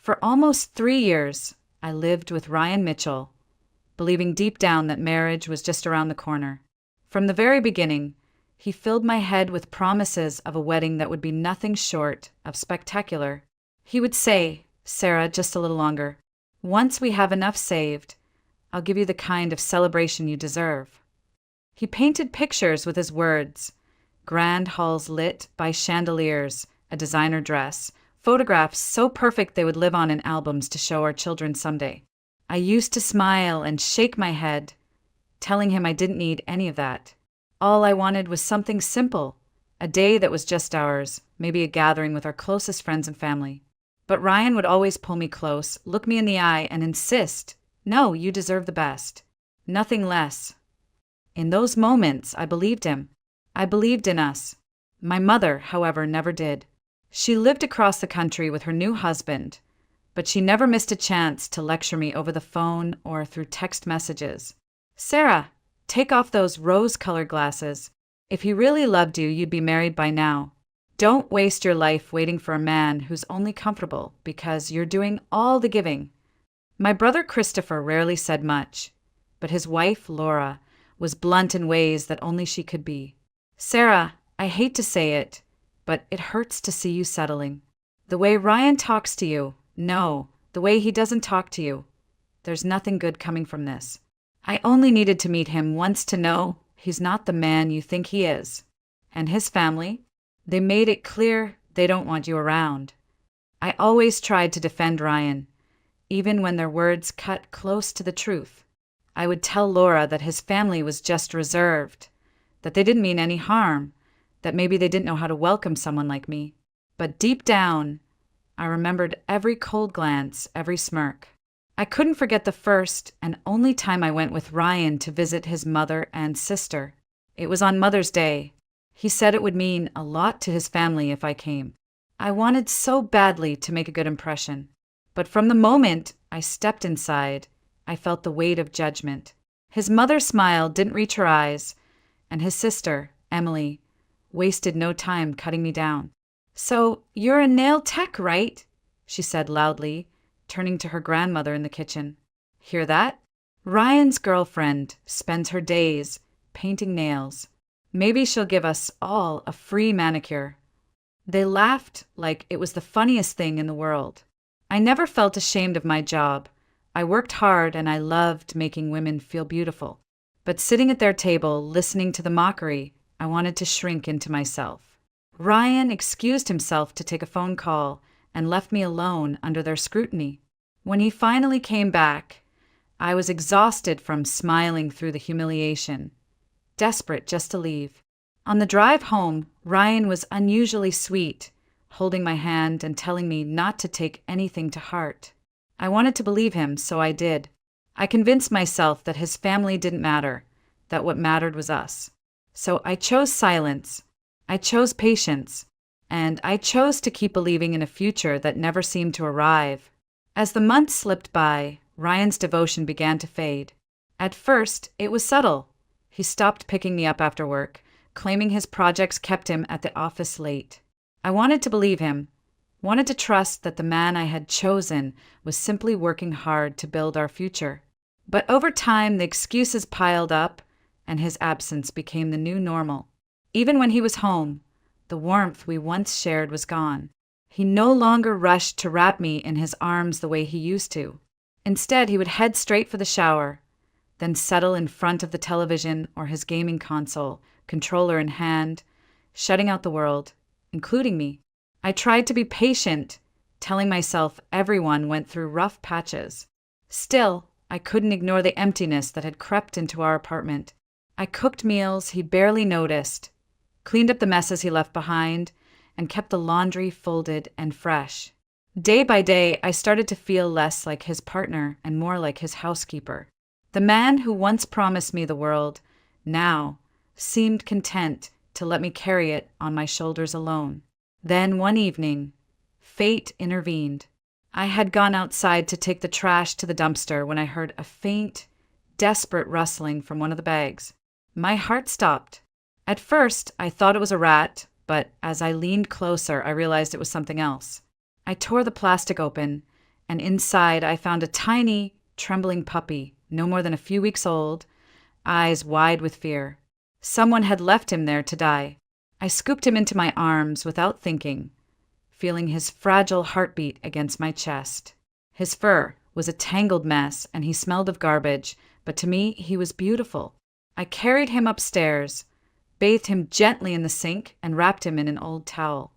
For almost 3 years, I lived with Ryan Mitchell, believing deep down that marriage was just around the corner. From the very beginning, he filled my head with promises of a wedding that would be nothing short of spectacular. He would say, "Sarah, just a little longer. Once we have enough saved, I'll give you the kind of celebration you deserve." He painted pictures with his words: grand halls lit by chandeliers, a designer dress, photographs so perfect they would live on in albums to show our children someday. I used to smile and shake my head, telling him I didn't need any of that. All I wanted was something simple, a day that was just ours, maybe a gathering with our closest friends and family. But Ryan would always pull me close, look me in the eye, and insist, "No, you deserve the best. Nothing less." In those moments, I believed him. I believed in us. My mother, however, never did. She lived across the country with her new husband, but she never missed a chance to lecture me over the phone or through text messages. "Sarah, take off those rose-colored glasses. If he really loved you, you'd be married by now. Don't waste your life waiting for a man who's only comfortable because you're doing all the giving." My brother Christopher rarely said much, but his wife, Laura, was blunt in ways that only she could be. "Sarah, I hate to say it, but it hurts to see you settling. The way Ryan talks to you, no, the way he doesn't talk to you. There's nothing good coming from this. I only needed to meet him once to know he's not the man you think he is. And his family, they made it clear they don't want you around." I always tried to defend Ryan, even when their words cut close to the truth. I would tell Laura that his family was just reserved, that they didn't mean any harm, that maybe they didn't know how to welcome someone like me. But deep down, I remembered every cold glance, every smirk. I couldn't forget the first and only time I went with Ryan to visit his mother and sister. It was on Mother's Day. He said it would mean a lot to his family if I came. I wanted so badly to make a good impression. But from the moment I stepped inside, I felt the weight of judgment. His mother's smile didn't reach her eyes, and his sister, Emily, wasted no time cutting me down. "So, you're a nail tech, right?" she said loudly, turning to her grandmother in the kitchen. "Hear that? Ryan's girlfriend spends her days painting nails. Maybe she'll give us all a free manicure." They laughed like it was the funniest thing in the world. I never felt ashamed of my job. I worked hard and I loved making women feel beautiful. But sitting at their table, listening to the mockery, I wanted to shrink into myself. Ryan excused himself to take a phone call and left me alone under their scrutiny. When he finally came back, I was exhausted from smiling through the humiliation, desperate just to leave. On the drive home, Ryan was unusually sweet, holding my hand and telling me not to take anything to heart. I wanted to believe him, so I did. I convinced myself that his family didn't matter, that what mattered was us. So I chose silence, I chose patience, and I chose to keep believing in a future that never seemed to arrive. As the months slipped by, Ryan's devotion began to fade. At first, it was subtle. He stopped picking me up after work, claiming his projects kept him at the office late. I wanted to believe him, wanted to trust that the man I had chosen was simply working hard to build our future. But over time, the excuses piled up, and his absence became the new normal. Even when he was home, the warmth we once shared was gone. He no longer rushed to wrap me in his arms the way he used to. Instead, he would head straight for the shower, then settle in front of the television or his gaming console, controller in hand, shutting out the world, including me. I tried to be patient, telling myself everyone went through rough patches. Still, I couldn't ignore the emptiness that had crept into our apartment. I cooked meals he barely noticed, cleaned up the messes he left behind, and kept the laundry folded and fresh. Day by day, I started to feel less like his partner and more like his housekeeper. The man who once promised me the world now seemed content to let me carry it on my shoulders alone. Then one evening, fate intervened. I had gone outside to take the trash to the dumpster when I heard a faint, desperate rustling from one of the bags. My heart stopped. At first, I thought it was a rat, but as I leaned closer, I realized it was something else. I tore the plastic open, and inside I found a tiny, trembling puppy, no more than a few weeks old, eyes wide with fear. Someone had left him there to die. I scooped him into my arms without thinking, feeling his fragile heartbeat against my chest. His fur was a tangled mess, and he smelled of garbage, but to me he was beautiful. I carried him upstairs, bathed him gently in the sink, and wrapped him in an old towel.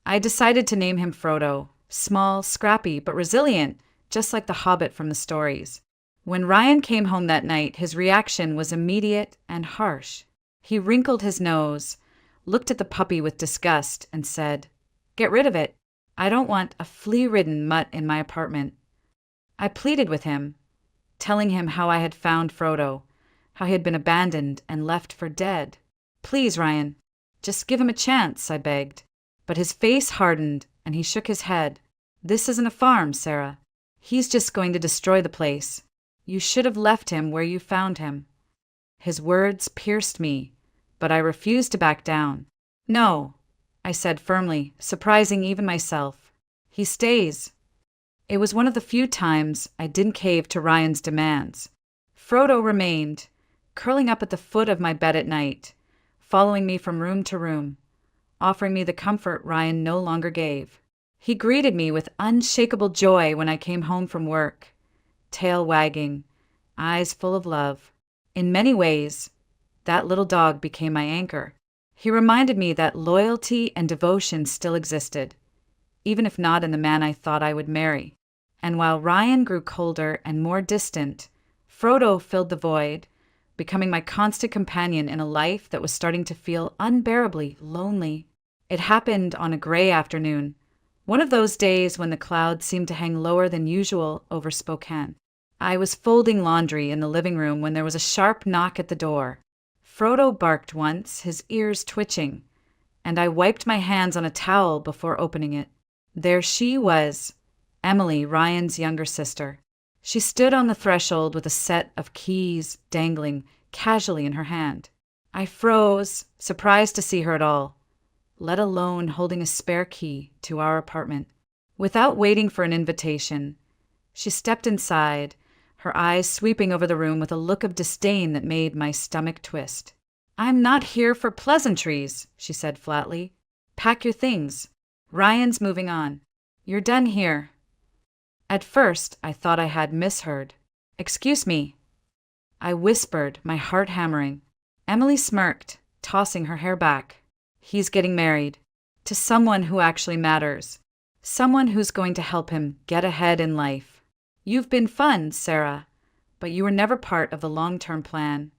I decided to name him Frodo, small, scrappy, but resilient, just like the Hobbit from the stories. When Ryan came home that night, his reaction was immediate and harsh. He wrinkled his nose, looked at the puppy with disgust, and said, "Get rid of it. I don't want a flea-ridden mutt in my apartment." I pleaded with him, telling him how I had found Frodo, how he had been abandoned and left for dead. "Please, Ryan, just give him a chance," I begged. But his face hardened, and he shook his head. "This isn't a farm, Sarah. He's just going to destroy the place. You should have left him where you found him." His words pierced me, but I refused to back down. "No," I said firmly, surprising even myself. "He stays." It was one of the few times I didn't cave to Ryan's demands. Frodo remained, curling up at the foot of my bed at night, following me from room to room, offering me the comfort Ryan no longer gave. He greeted me with unshakable joy when I came home from work, tail wagging, eyes full of love. In many ways, that little dog became my anchor. He reminded me that loyalty and devotion still existed, even if not in the man I thought I would marry. And while Ryan grew colder and more distant, Frodo filled the void, becoming my constant companion in a life that was starting to feel unbearably lonely. It happened on a gray afternoon, one of those days when the clouds seemed to hang lower than usual over Spokane. I was folding laundry in the living room when there was a sharp knock at the door. Frodo barked once, his ears twitching, and I wiped my hands on a towel before opening it. There she was, Emily, Ryan's younger sister. She stood on the threshold with a set of keys dangling casually in her hand. I froze, surprised to see her at all, let alone holding a spare key to our apartment. Without waiting for an invitation, she stepped inside, her eyes sweeping over the room with a look of disdain that made my stomach twist. "I'm not here for pleasantries," she said flatly. "Pack your things. Ryan's moving on. You're done here." At first, I thought I had misheard. "Excuse me," I whispered, my heart hammering. Emily smirked, tossing her hair back. "He's getting married. To someone who actually matters. Someone who's going to help him get ahead in life. You've been fun, Sarah, but you were never part of the long-term plan."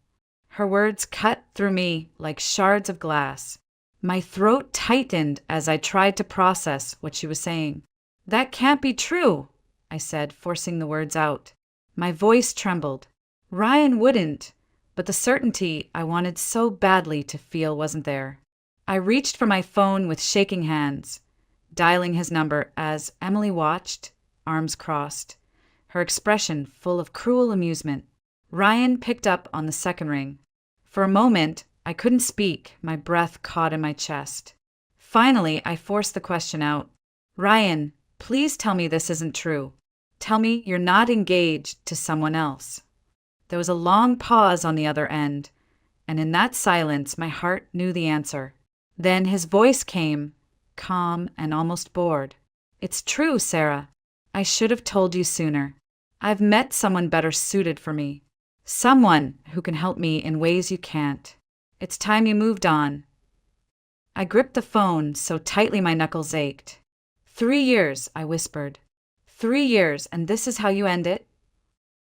Her words cut through me like shards of glass. My throat tightened as I tried to process what she was saying. "That can't be true," I said, forcing the words out. My voice trembled. Ryan wouldn't, but the certainty I wanted so badly to feel wasn't there. I reached for my phone with shaking hands, dialing his number as Emily watched, arms crossed, her expression full of cruel amusement. Ryan picked up on the second ring. For a moment, I couldn't speak, my breath caught in my chest. Finally, I forced the question out. "Ryan, please tell me this isn't true. Tell me you're not engaged to someone else." There was a long pause on the other end, and in that silence my heart knew the answer. Then his voice came, calm and almost bored. "It's true, Sarah. I should have told you sooner. I've met someone better suited for me. Someone who can help me in ways you can't. It's time you moved on." I gripped the phone so tightly my knuckles ached. 3 years, I whispered. 3 years, and this is how you end it?"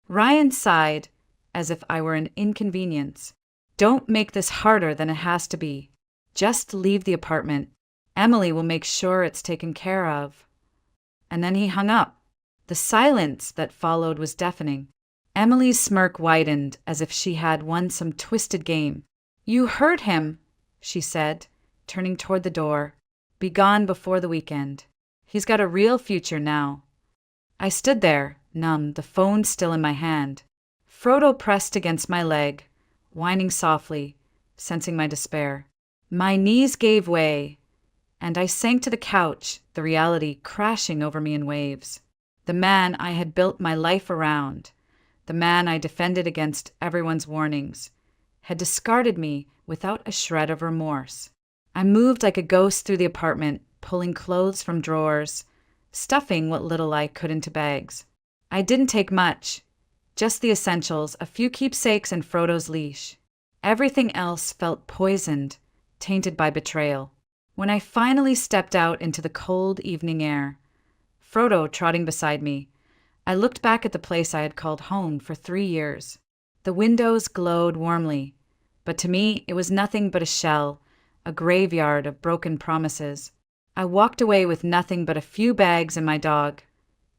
Ryan sighed, as if I were an inconvenience. "Don't make this harder than it has to be. Just leave the apartment. Emily will make sure it's taken care of." And then he hung up. The silence that followed was deafening. Emily's smirk widened as if she had won some twisted game. "You hurt him," she said, turning toward the door. "Be gone before the weekend. He's got a real future now." I stood there, numb, the phone still in my hand. Frodo pressed against my leg, whining softly, sensing my despair. My knees gave way, and I sank to the couch, the reality crashing over me in waves. the man I had built my life around, the man I defended against everyone's warnings, had discarded me without a shred of remorse. I moved like a ghost through the apartment, pulling clothes from drawers, stuffing what little I could into bags. I didn't take much, just the essentials, a few keepsakes and Frodo's leash. Everything else felt poisoned, tainted by betrayal. When I finally stepped out into the cold evening air, Frodo trotting beside me, I looked back at the place I had called home for 3 years. The windows glowed warmly, but to me it was nothing but a shell, a graveyard of broken promises. I walked away with nothing but a few bags and my dog,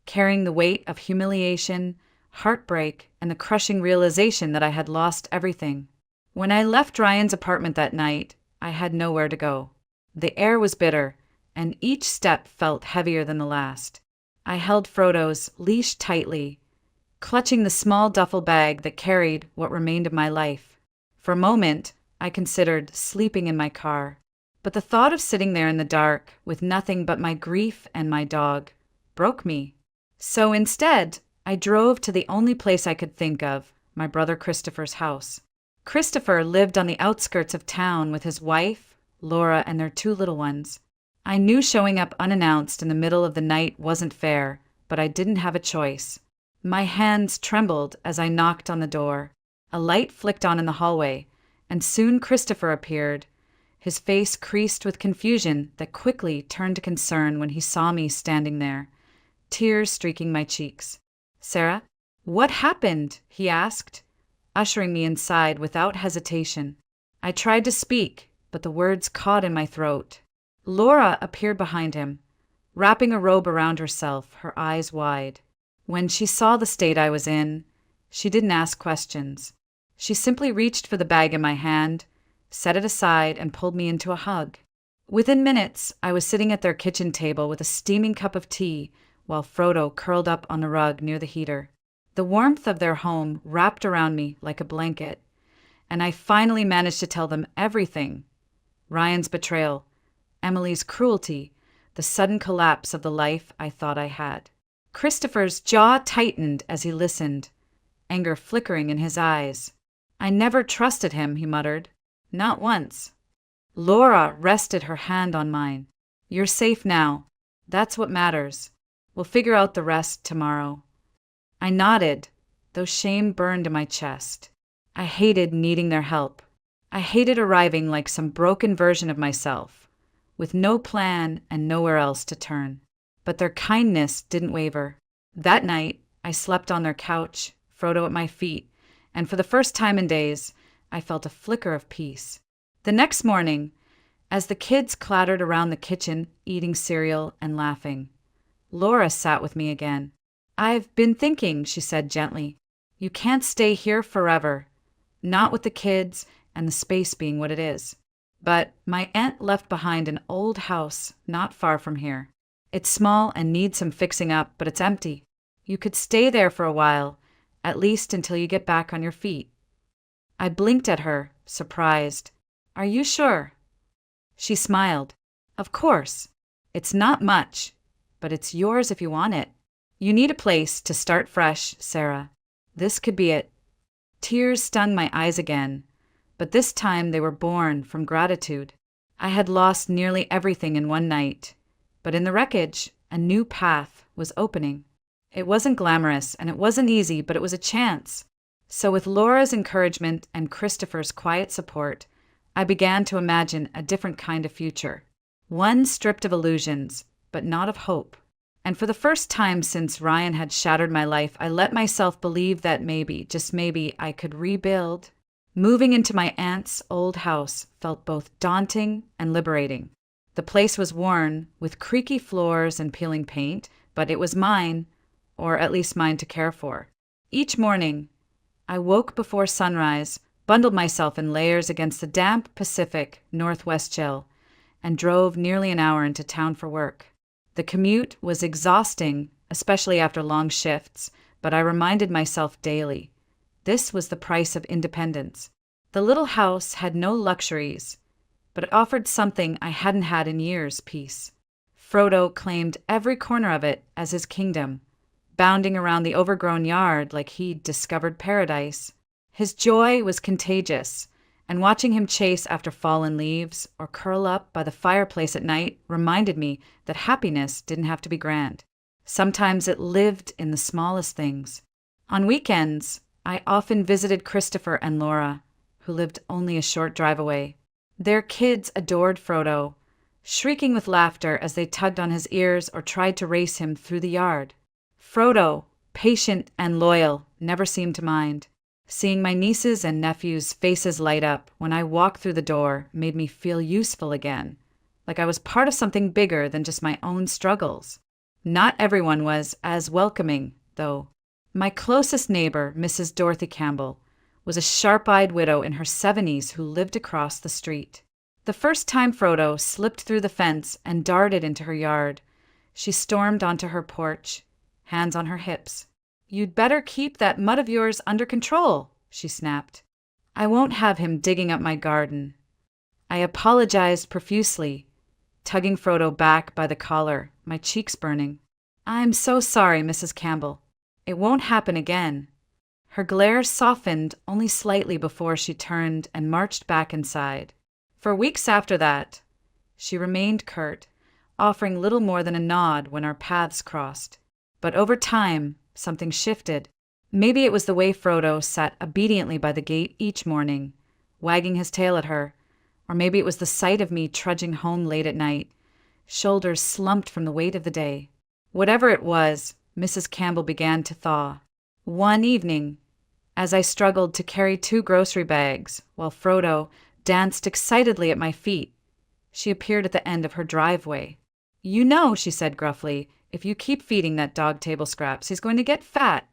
carrying the weight of humiliation, heartbreak, and the crushing realization that I had lost everything. When I left Ryan's apartment that night, I had nowhere to go. The air was bitter, and each step felt heavier than the last. I held Frodo's leash tightly, clutching the small duffel bag that carried what remained of my life. For a moment, I considered sleeping in my car, but the thought of sitting there in the dark with nothing but my grief and my dog broke me. So instead, I drove to the only place I could think of, my brother Christopher's house. Christopher lived on the outskirts of town with his wife, Laura, and their 2 little ones. I knew showing up unannounced in the middle of the night wasn't fair, but I didn't have a choice. My hands trembled as I knocked on the door. A light flicked on in the hallway, and soon Christopher appeared, his face creased with confusion that quickly turned to concern when he saw me standing there, tears streaking my cheeks. "Sarah, what happened?" he asked, ushering me inside without hesitation. I tried to speak, but the words caught in my throat. Laura appeared behind him, wrapping a robe around herself, her eyes wide. When she saw the state I was in, she didn't ask questions. She simply reached for the bag in my hand, set it aside, and pulled me into a hug. Within minutes, I was sitting at their kitchen table with a steaming cup of tea, while Frodo curled up on the rug near the heater. The warmth of their home wrapped around me like a blanket, and I finally managed to tell them everything. Ryan's betrayal, Emily's cruelty, the sudden collapse of the life I thought I had. Christopher's jaw tightened as he listened, anger flickering in his eyes. "I never trusted him," he muttered. "Not once." Laura rested her hand on mine. "You're safe now. That's what matters. We'll figure out the rest tomorrow." I nodded, though shame burned in my chest. I hated needing their help. I hated arriving like some broken version of myself, with no plan and nowhere else to turn. But their kindness didn't waver. That night, I slept on their couch, Frodo at my feet, and for the first time in days, I felt a flicker of peace. The next morning, as the kids clattered around the kitchen, eating cereal and laughing, Laura sat with me again. "I've been thinking," she said gently. "You can't stay here forever, not with the kids and the space being what it is. But my aunt left behind an old house not far from here. It's small and needs some fixing up, but it's empty. You could stay there for a while, at least until you get back on your feet." I blinked at her, surprised. "Are you sure?" She smiled. "Of course. It's not much, but it's yours if you want it. You need a place to start fresh, Sarah. This could be it." Tears stung my eyes again, but this time they were born from gratitude. I had lost nearly everything in one night, but in the wreckage, a new path was opening. It wasn't glamorous and it wasn't easy, but it was a chance. So with Laura's encouragement and Christopher's quiet support, I began to imagine a different kind of future. One stripped of illusions, but not of hope. And for the first time since Ryan had shattered my life, I let myself believe that maybe, just maybe, I could rebuild. Moving into my aunt's old house felt both daunting and liberating. The place was worn, with creaky floors and peeling paint, but it was mine, or at least mine to care for. Each morning, I woke before sunrise, bundled myself in layers against the damp Pacific Northwest chill, and drove nearly an hour into town for work. The commute was exhausting, especially after long shifts, but I reminded myself daily, this was the price of independence. The little house had no luxuries, but it offered something I hadn't had in years: peace. Frodo claimed every corner of it as his kingdom, bounding around the overgrown yard like he'd discovered paradise. His joy was contagious, and watching him chase after fallen leaves or curl up by the fireplace at night reminded me that happiness didn't have to be grand. Sometimes it lived in the smallest things. On weekends, I often visited Christopher and Laura, who lived only a short drive away. Their kids adored Frodo, shrieking with laughter as they tugged on his ears or tried to race him through the yard. Frodo, patient and loyal, never seemed to mind. Seeing my nieces' and nephews' faces light up when I walked through the door made me feel useful again, like I was part of something bigger than just my own struggles. Not everyone was as welcoming, though. My closest neighbor, Mrs. Dorothy Campbell, was a sharp-eyed widow in her 70s who lived across the street. The first time Frodo slipped through the fence and darted into her yard, she stormed onto her porch, hands on her hips. "You'd better keep that mutt of yours under control," she snapped. "I won't have him digging up my garden." I apologized profusely, tugging Frodo back by the collar, my cheeks burning. "I'm so sorry, Mrs. Campbell. It won't happen again." Her glare softened only slightly before she turned and marched back inside. For weeks after that, she remained curt, offering little more than a nod when our paths crossed. But over time, something shifted. Maybe it was the way Frodo sat obediently by the gate each morning, wagging his tail at her, or maybe it was the sight of me trudging home late at night, shoulders slumped from the weight of the day. Whatever it was, Mrs. Campbell began to thaw. One evening, as I struggled to carry 2 grocery bags while Frodo danced excitedly at my feet, she appeared at the end of her driveway. "You know," she said gruffly, "if you keep feeding that dog table scraps, he's going to get fat."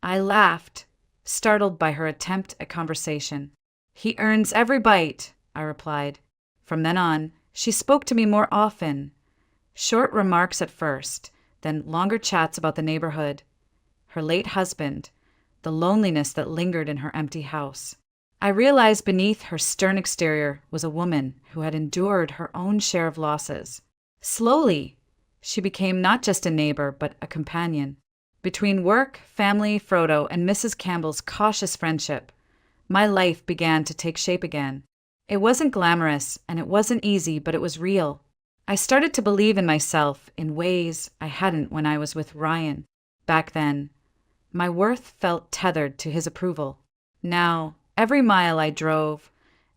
I laughed, startled by her attempt at conversation. "He earns every bite," I replied. From then on, she spoke to me more often. Short remarks at first, then longer chats about the neighborhood, her late husband, the loneliness that lingered in her empty house. I realized beneath her stern exterior was a woman who had endured her own share of losses. Slowly, she became not just a neighbor, but a companion. Between work, family, Frodo, and Mrs. Campbell's cautious friendship, my life began to take shape again. It wasn't glamorous, and it wasn't easy, but it was real. I started to believe in myself in ways I hadn't when I was with Ryan. Back then, my worth felt tethered to his approval. Now, every mile I drove,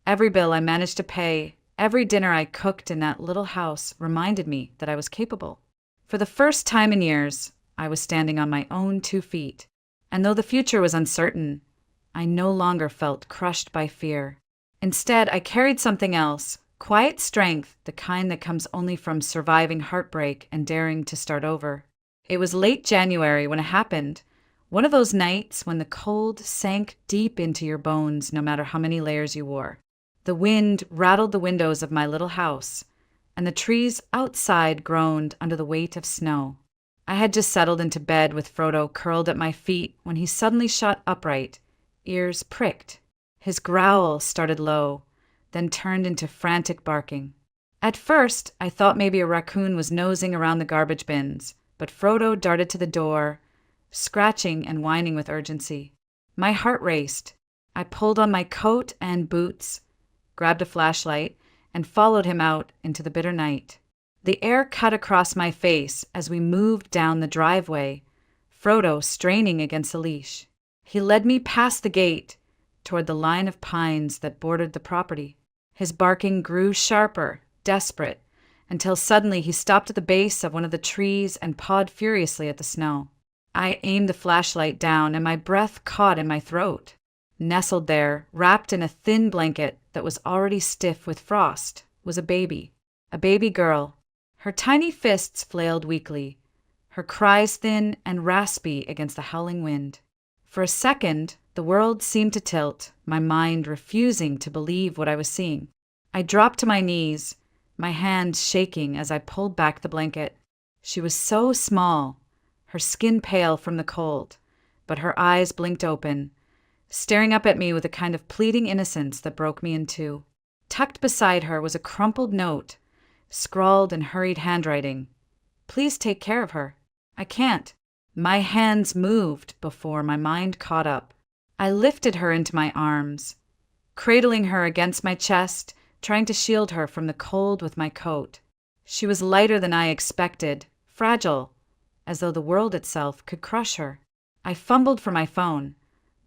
every bill I managed to pay, every dinner I cooked in that little house reminded me that I was capable. For the first time in years, I was standing on my own 2 feet, and though the future was uncertain, I no longer felt crushed by fear. Instead, I carried something else, quiet strength, the kind that comes only from surviving heartbreak and daring to start over. It was late January when it happened, one of those nights when the cold sank deep into your bones no matter how many layers you wore. The wind rattled the windows of my little house, and the trees outside groaned under the weight of snow. I had just settled into bed with Frodo curled at my feet when he suddenly shot upright, ears pricked. His growl started low, then turned into frantic barking. At first, I thought maybe a raccoon was nosing around the garbage bins, but Frodo darted to the door, scratching and whining with urgency. My heart raced. I pulled on my coat and boots, grabbed a flashlight, and followed him out into the bitter night. The air cut across my face as we moved down the driveway, Frodo straining against the leash. He led me past the gate, toward the line of pines that bordered the property. His barking grew sharper, desperate, until suddenly he stopped at the base of one of the trees and pawed furiously at the snow. I aimed the flashlight down, and my breath caught in my throat. Nestled there, wrapped in a thin blanket that was already stiff with frost, was a baby girl. Her tiny fists flailed weakly, her cries thin and raspy against the howling wind. For a second, the world seemed to tilt, my mind refusing to believe what I was seeing. I dropped to my knees, my hands shaking as I pulled back the blanket. She was so small, her skin pale from the cold, but her eyes blinked open, staring up at me with a kind of pleading innocence that broke me in two. Tucked beside her was a crumpled note, scrawled in hurried handwriting. "Please take care of her." "I can't." My hands moved before my mind caught up. I lifted her into my arms, cradling her against my chest, trying to shield her from the cold with my coat. She was lighter than I expected, fragile, as though the world itself could crush her. I fumbled for my phone,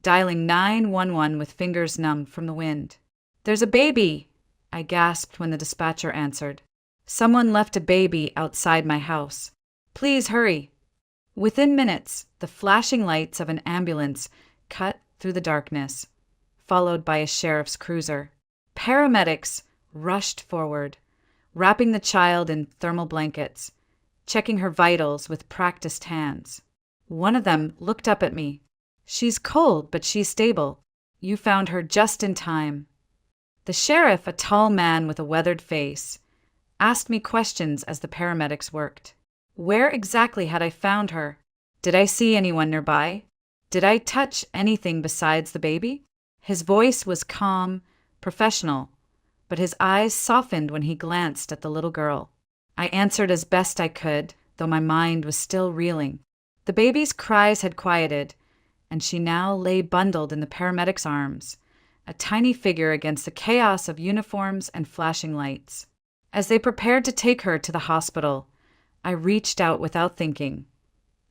dialing 911 with fingers numb from the wind. "There's a baby!" I gasped when the dispatcher answered. "Someone left a baby outside my house. Please hurry." Within minutes, the flashing lights of an ambulance cut through the darkness, followed by a sheriff's cruiser. Paramedics rushed forward, wrapping the child in thermal blankets, checking her vitals with practiced hands. One of them looked up at me. "She's cold, but she's stable. You found her just in time." The sheriff, a tall man with a weathered face, asked me questions as the paramedics worked. Where exactly had I found her? Did I see anyone nearby? Did I touch anything besides the baby? His voice was calm, professional, but his eyes softened when he glanced at the little girl. I answered as best I could, though my mind was still reeling. The baby's cries had quieted, and she now lay bundled in the paramedic's arms, a tiny figure against the chaos of uniforms and flashing lights. As they prepared to take her to the hospital, I reached out without thinking,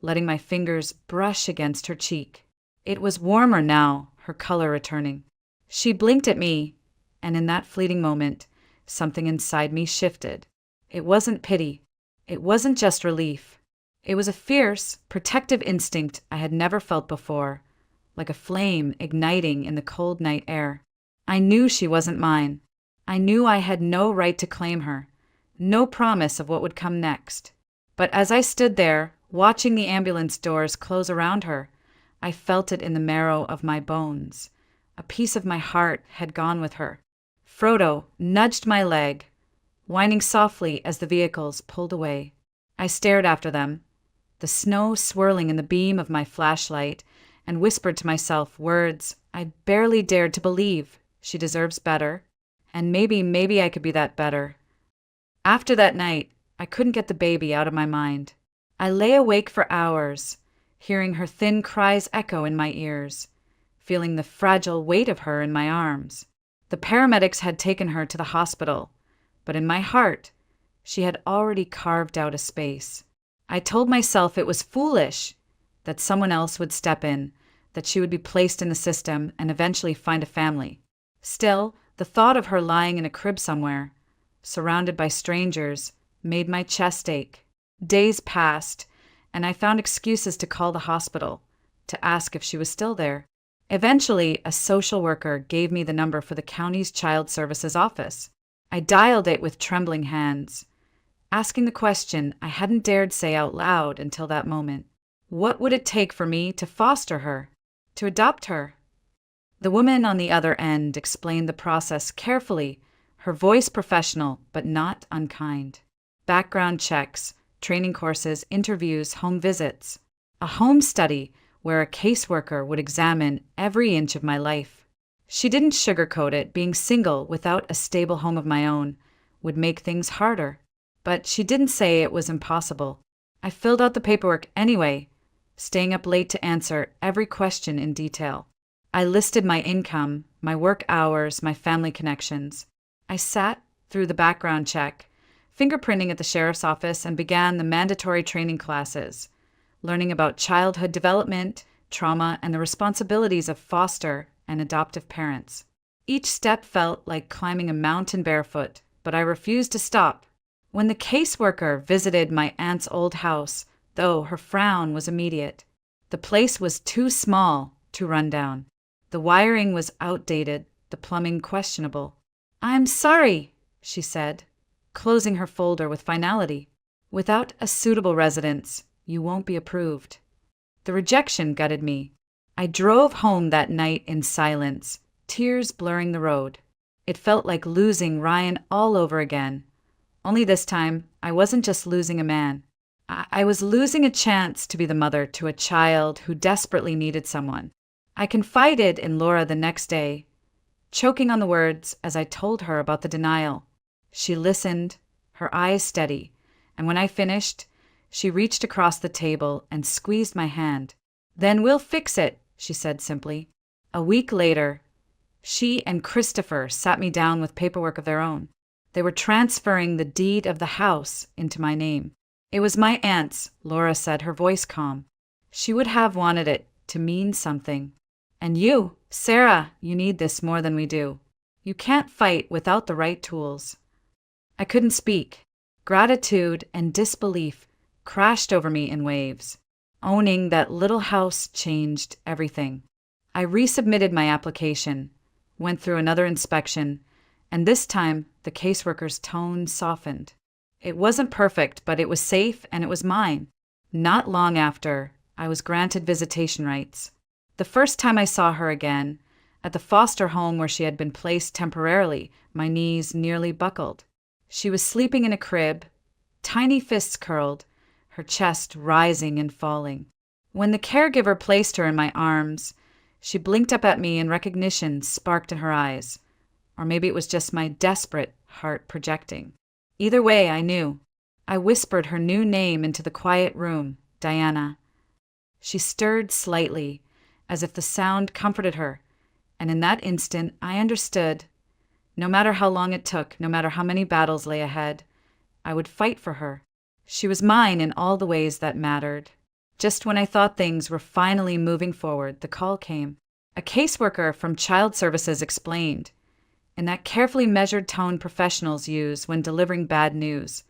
letting my fingers brush against her cheek. It was warmer now, her color returning. She blinked at me, and in that fleeting moment, something inside me shifted. It wasn't pity. It wasn't just relief. It was a fierce, protective instinct I had never felt before, like a flame igniting in the cold night air. I knew she wasn't mine. I knew I had no right to claim her, no promise of what would come next. But as I stood there, watching the ambulance doors close around her, I felt it in the marrow of my bones. A piece of my heart had gone with her. Frodo nudged my leg, whining softly as the vehicles pulled away. I stared after them, the snow swirling in the beam of my flashlight, and whispered to myself words I barely dared to believe. She deserves better, and maybe I could be that better. After that night, I couldn't get the baby out of my mind. I lay awake for hours, hearing her thin cries echo in my ears, feeling the fragile weight of her in my arms. The paramedics had taken her to the hospital, but in my heart, she had already carved out a space. I told myself it was foolish, that someone else would step in, that she would be placed in the system and eventually find a family. Still, the thought of her lying in a crib somewhere, surrounded by strangers, made my chest ache. Days passed, and I found excuses to call the hospital, to ask if she was still there. Eventually, a social worker gave me the number for the county's child services office. I dialed it with trembling hands, asking the question I hadn't dared say out loud until that moment. What would it take for me to foster her, to adopt her? The woman on the other end explained the process carefully, her voice professional but not unkind. Background checks, training courses, interviews, home visits. A home study where a caseworker would examine every inch of my life. She didn't sugarcoat it. Being single without a stable home of my own would make things harder. But she didn't say it was impossible. I filled out the paperwork anyway, staying up late to answer every question in detail. I listed my income, my work hours, my family connections. I sat through the background check, fingerprinting at the sheriff's office, and began the mandatory training classes, learning about childhood development, trauma, and the responsibilities of foster and adoptive parents. Each step felt like climbing a mountain barefoot, but I refused to stop. When the caseworker visited my aunt's old house, though her frown was immediate, the place was too small, too run down. The wiring was outdated, the plumbing questionable. "I'm sorry," she said, closing her folder with finality. "Without a suitable residence, you won't be approved." The rejection gutted me. I drove home that night in silence, tears blurring the road. It felt like losing Ryan all over again. Only this time, I wasn't just losing a man. I was losing a chance to be the mother to a child who desperately needed someone. I confided in Laura the next day, choking on the words as I told her about the denial. She listened, her eyes steady, and when I finished, She reached across the table and squeezed my hand. "Then we'll fix it," she said simply. A week later, she and Christopher sat me down with paperwork of their own. They were transferring the deed of the house into my name. "It was my aunt's," Laura said, her voice calm. "She would have wanted it to mean something. And you, Sarah, you need this more than we do. You can't fight without the right tools." I couldn't speak. Gratitude and disbelief crashed over me in waves. Owning that little house changed everything. I resubmitted my application, went through another inspection, and this time the caseworker's tone softened. It wasn't perfect, but it was safe and it was mine. Not long after, I was granted visitation rights. The first time I saw her again, at the foster home where she had been placed temporarily, my knees nearly buckled. She was sleeping in a crib, tiny fists curled, her chest rising and falling. When the caregiver placed her in my arms, she blinked up at me and recognition sparked in her eyes. Or maybe it was just my desperate heart projecting. Either way, I knew. I whispered her new name into the quiet room, Diana. She stirred slightly, as if the sound comforted her, and in that instant I understood. No matter how long it took, no matter how many battles lay ahead, I would fight for her. She was mine in all the ways that mattered. Just when I thought things were finally moving forward, the call came. A caseworker from Child Services explained, in that carefully measured tone professionals use when delivering bad news,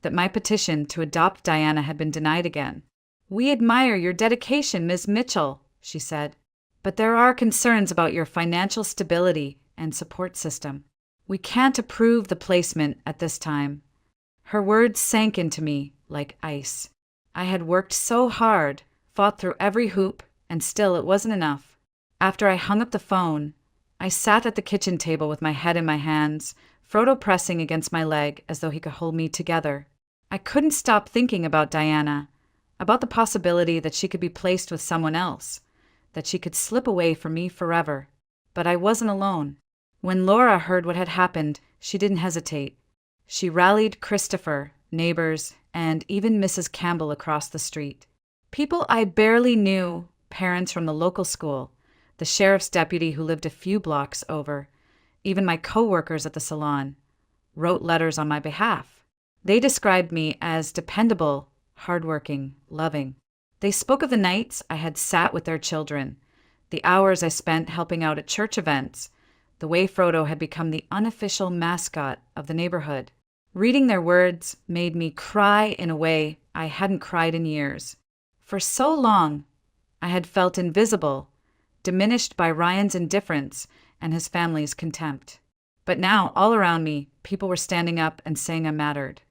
that my petition to adopt Diana had been denied again. "We admire your dedication, Ms. Mitchell," she said, "but there are concerns about your financial stability and support system. We can't approve the placement at this time." Her words sank into me like ice. I had worked so hard, fought through every hoop, and still it wasn't enough. After I hung up the phone, I sat at the kitchen table with my head in my hands, Frodo pressing against my leg as though he could hold me together. I couldn't stop thinking about Diana, about the possibility that she could be placed with someone else, that she could slip away from me forever. But I wasn't alone. When Laura heard what had happened, she didn't hesitate. She rallied Christopher, neighbors, and even Mrs. Campbell across the street. People I barely knew, parents from the local school, the sheriff's deputy who lived a few blocks over, even my co-workers at the salon, wrote letters on my behalf. They described me as dependable, hardworking, loving. They spoke of the nights I had sat with their children, the hours I spent helping out at church events, the way Frodo had become the unofficial mascot of the neighborhood. Reading their words made me cry in a way I hadn't cried in years. For so long, I had felt invisible, diminished by Ryan's indifference and his family's contempt. But now, all around me, people were standing up and saying I mattered,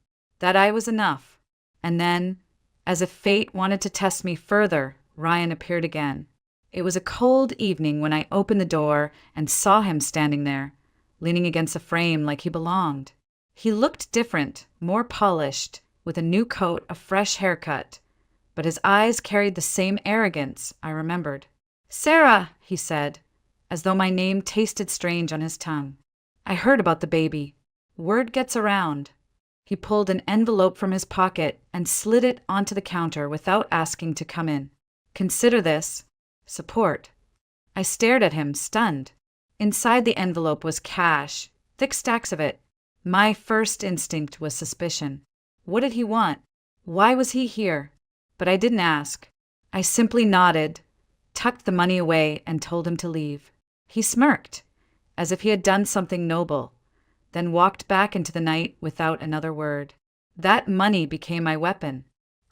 that I was enough. And then, as if fate wanted to test me further, Ryan appeared again. It was a cold evening when I opened the door and saw him standing there, leaning against a frame like he belonged. He looked different, more polished, with a new coat, a fresh haircut, but his eyes carried the same arrogance I remembered. "Sarah," he said, as though my name tasted strange on his tongue. "I heard about the baby. Word gets around." He pulled an envelope from his pocket and slid it onto the counter without asking to come in. "Consider this. Support." I stared at him, stunned. Inside the envelope was cash, thick stacks of it. My first instinct was suspicion. What did he want? Why was he here? But I didn't ask. I simply nodded, tucked the money away, and told him to leave. He smirked, as if he had done something noble, then walked back into the night without another word. That money became my weapon.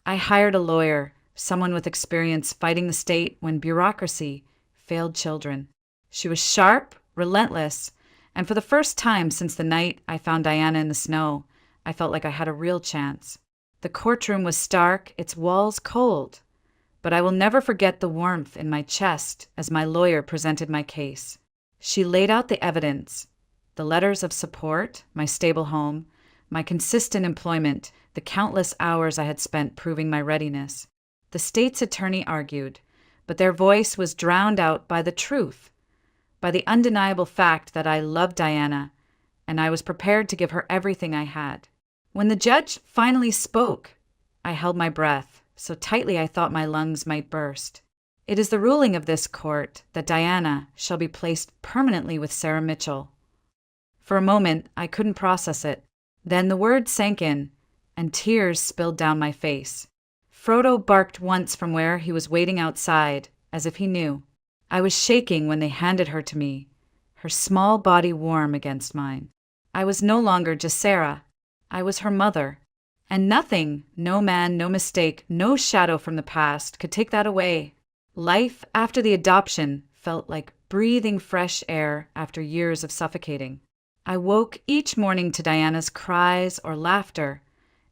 I hired a lawyer, someone with experience fighting the state when bureaucracy failed children. She was sharp, relentless, and for the first time since the night I found Diana in the snow, I felt like I had a real chance. The courtroom was stark, its walls cold, but I will never forget the warmth in my chest as my lawyer presented my case. She laid out the evidence, the letters of support, my stable home, my consistent employment, the countless hours I had spent proving my readiness. The state's attorney argued, but their voice was drowned out by the truth, by the undeniable fact that I loved Diana, and I was prepared to give her everything I had. When the judge finally spoke, I held my breath, so tightly I thought my lungs might burst. It is the ruling of this court that Diana shall be placed permanently with Sarah Mitchell. For a moment, I couldn't process it. Then the words sank in, and tears spilled down my face. Frodo barked once from where he was waiting outside, as if he knew. I was shaking when they handed her to me, her small body warm against mine. I was no longer just Sarah. I was her mother. And nothing, no man, no mistake, no shadow from the past could take that away. Life after the adoption felt like breathing fresh air after years of suffocating. I woke each morning to Diana's cries or laughter,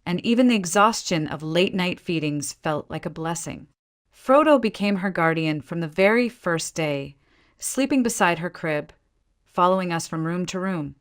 and even the exhaustion of late-night feedings felt like a blessing. Frodo became her guardian from the very first day, sleeping beside her crib, following us from room to room,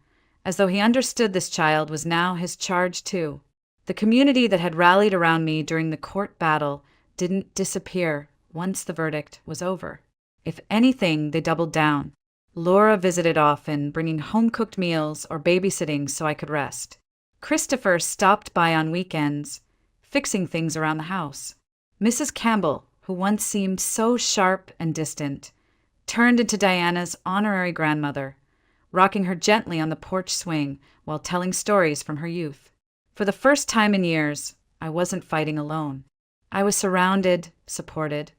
as though he understood this child was now his charge too. The community that had rallied around me during the court battle didn't disappear once the verdict was over. If anything, they doubled down. Laura visited often, bringing home-cooked meals or babysitting so I could rest. Christopher stopped by on weekends, fixing things around the house. Mrs. Campbell, who once seemed so sharp and distant, turned into Diana's honorary grandmother, rocking her gently on the porch swing while telling stories from her youth. For the first time in years, I wasn't fighting alone. I was surrounded, supported,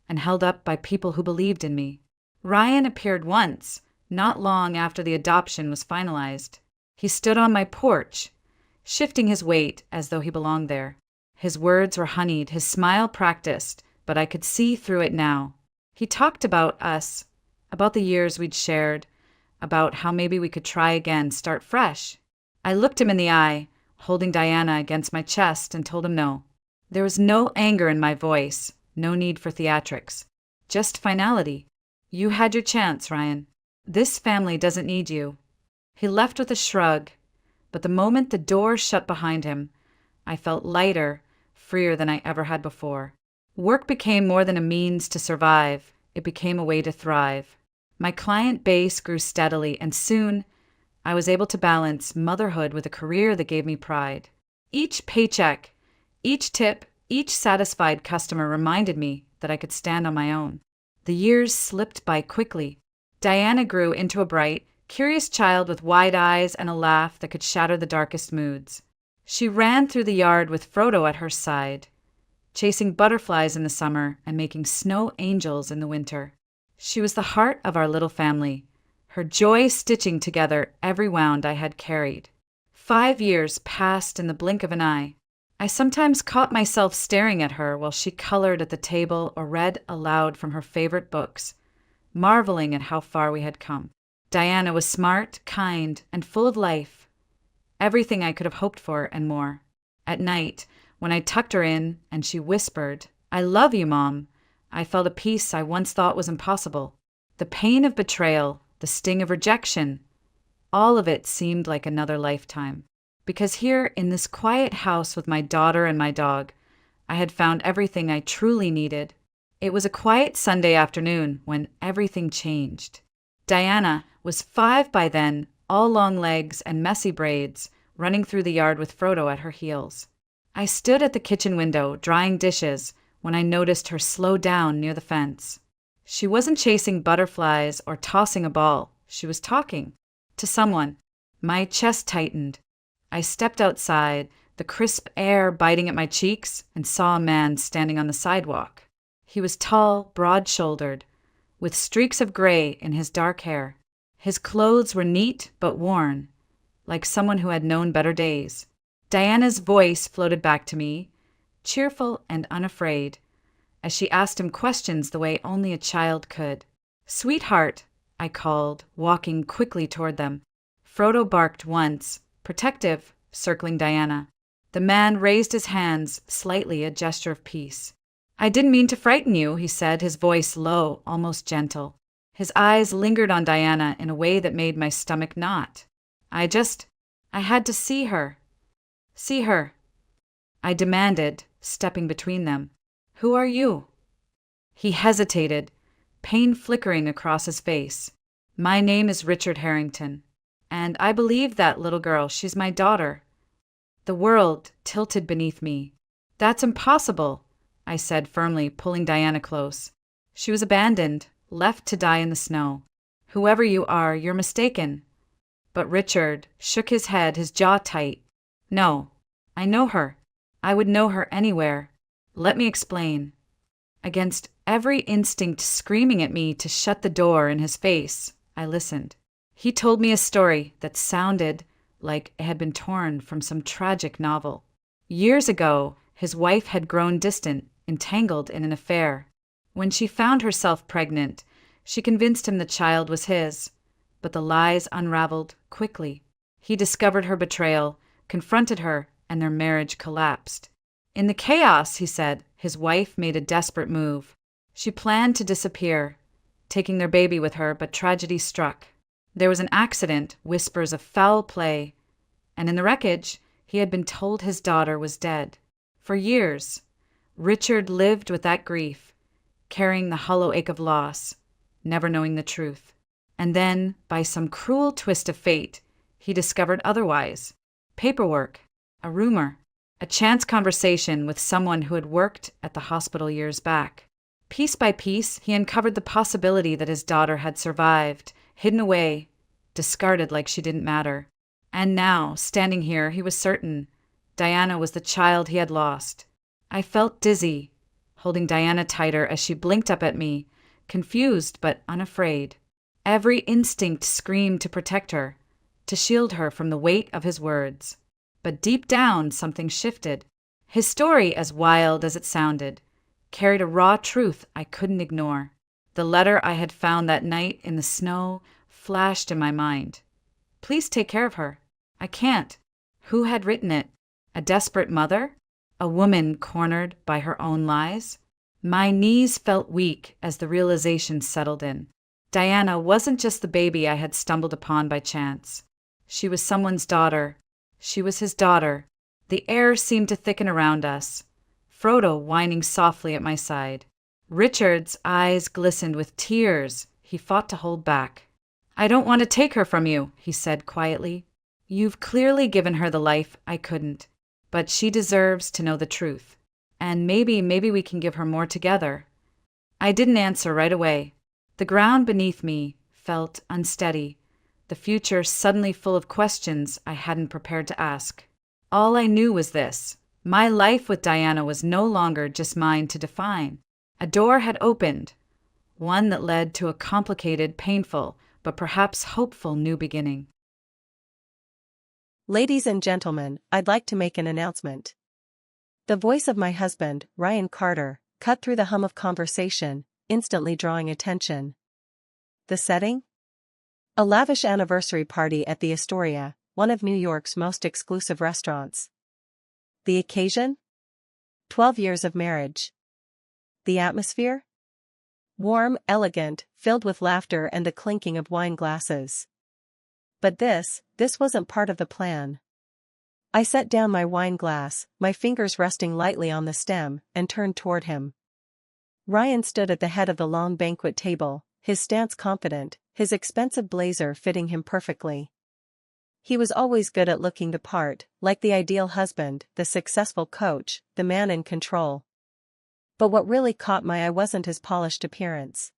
and held up by people who believed in me. Ryan appeared once, not long after the adoption was finalized. He stood on my porch, shifting his weight as though he belonged there. His words were honeyed, his smile practiced, but I could see through it now. He talked about us, about the years we'd shared, about how maybe we could try again, start fresh. I looked him in the eye, holding Diana against my chest, and told him no. There was no anger in my voice, no need for theatrics, just finality. You had your chance, Ryan. This family doesn't need you. He left with a shrug, but the moment the door shut behind him, I felt lighter, freer than I ever had before. Work became more than a means to survive. It became a way to thrive. My client base grew steadily, and soon I was able to balance motherhood with a career that gave me pride. Each paycheck, each tip, each satisfied customer reminded me that I could stand on my own. The years slipped by quickly. Diana grew into a bright, curious child with wide eyes and a laugh that could shatter the darkest moods. She ran through the yard with Frodo at her side, chasing butterflies in the summer and making snow angels in the winter. She was the heart of our little family, her joy stitching together every wound I had carried. 5 years passed in the blink of an eye. I sometimes caught myself staring at her while she colored at the table or read aloud from her favorite books, marveling at how far we had come. Diana was smart, kind, and full of life. Everything I could have hoped for and more. At night, when I tucked her in and she whispered, "I love you, Mom," I felt a peace I once thought was impossible. The pain of betrayal, the sting of rejection, all of it seemed like another lifetime. Because here, in this quiet house with my daughter and my dog, I had found everything I truly needed. It was a quiet Sunday afternoon when everything changed. Diana was 5 by then, all long legs and messy braids, running through the yard with Frodo at her heels. I stood at the kitchen window, drying dishes, when I noticed her slow down near the fence. She wasn't chasing butterflies or tossing a ball. She was talking to someone. My chest tightened. I stepped outside, the crisp air biting at my cheeks, and saw a man standing on the sidewalk. He was tall, broad-shouldered, with streaks of gray in his dark hair. His clothes were neat but worn, like someone who had known better days. Diana's voice floated back to me, cheerful and unafraid, as she asked him questions the way only a child could. "Sweetheart," I called, walking quickly toward them. Frodo barked once, protective, circling Diana. The man raised his hands slightly, a gesture of peace. "I didn't mean to frighten you," he said, his voice low, almost gentle. His eyes lingered on Diana in a way that made my stomach knot. I had to see her. "See her," I demanded, stepping between them. "Who are you?" He hesitated, pain flickering across his face. "My name is Richard Harrington. And I believe that little girl, she's my daughter." The world tilted beneath me. That's impossible, I said firmly, pulling Diana close. She was abandoned, left to die in the snow. Whoever you are, you're mistaken. But Richard shook his head, his jaw tight. No, I know her. I would know her anywhere. Let me explain. Against every instinct screaming at me to shut the door in his face, I listened. He told me a story that sounded like it had been torn from some tragic novel. Years ago, his wife had grown distant, entangled in an affair. When she found herself pregnant, she convinced him the child was his, but the lies unraveled quickly. He discovered her betrayal, confronted her, and their marriage collapsed. In the chaos, he said, his wife made a desperate move. She planned to disappear, taking their baby with her, but tragedy struck. There was an accident, whispers of foul play, and in the wreckage, he had been told his daughter was dead. For years, Richard lived with that grief, carrying the hollow ache of loss, never knowing the truth. And then, by some cruel twist of fate, he discovered otherwise. Paperwork, a rumor, a chance conversation with someone who had worked at the hospital years back. Piece by piece, he uncovered the possibility that his daughter had survived, hidden away, discarded like she didn't matter. And now, standing here, he was certain Diana was the child he had lost. I felt dizzy, holding Diana tighter as she blinked up at me, confused but unafraid. Every instinct screamed to protect her, to shield her from the weight of his words. But deep down, something shifted. His story, as wild as it sounded, carried a raw truth I couldn't ignore. The letter I had found that night in the snow flashed in my mind. Please take care of her. I can't. Who had written it? A desperate mother? A woman cornered by her own lies? My knees felt weak as the realization settled in. Diana wasn't just the baby I had stumbled upon by chance. She was someone's daughter. She was his daughter. The air seemed to thicken around us, Frodo whining softly at my side. Richard's eyes glistened with tears he fought to hold back. I don't want to take her from you, he said quietly. You've clearly given her the life I couldn't, but she deserves to know the truth. And maybe we can give her more together. I didn't answer right away. The ground beneath me felt unsteady, the future suddenly full of questions I hadn't prepared to ask. All I knew was this: my life with Diana was no longer just mine to define. A door had opened, one that led to a complicated, painful, but perhaps hopeful new beginning. Ladies and gentlemen, I'd like to make an announcement. The voice of my husband, Ryan Carter, cut through the hum of conversation, instantly drawing attention. The setting? A lavish anniversary party at the Astoria, one of New York's most exclusive restaurants. The occasion? 12 years of marriage. The atmosphere? Warm, elegant, filled with laughter and the clinking of wine glasses. But this wasn't part of the plan. I set down my wine glass, my fingers resting lightly on the stem, and turned toward him. Ryan stood at the head of the long banquet table, his stance confident, his expensive blazer fitting him perfectly. He was always good at looking the part, like the ideal husband, the successful coach, the man in control. But what really caught my eye wasn't his polished appearance.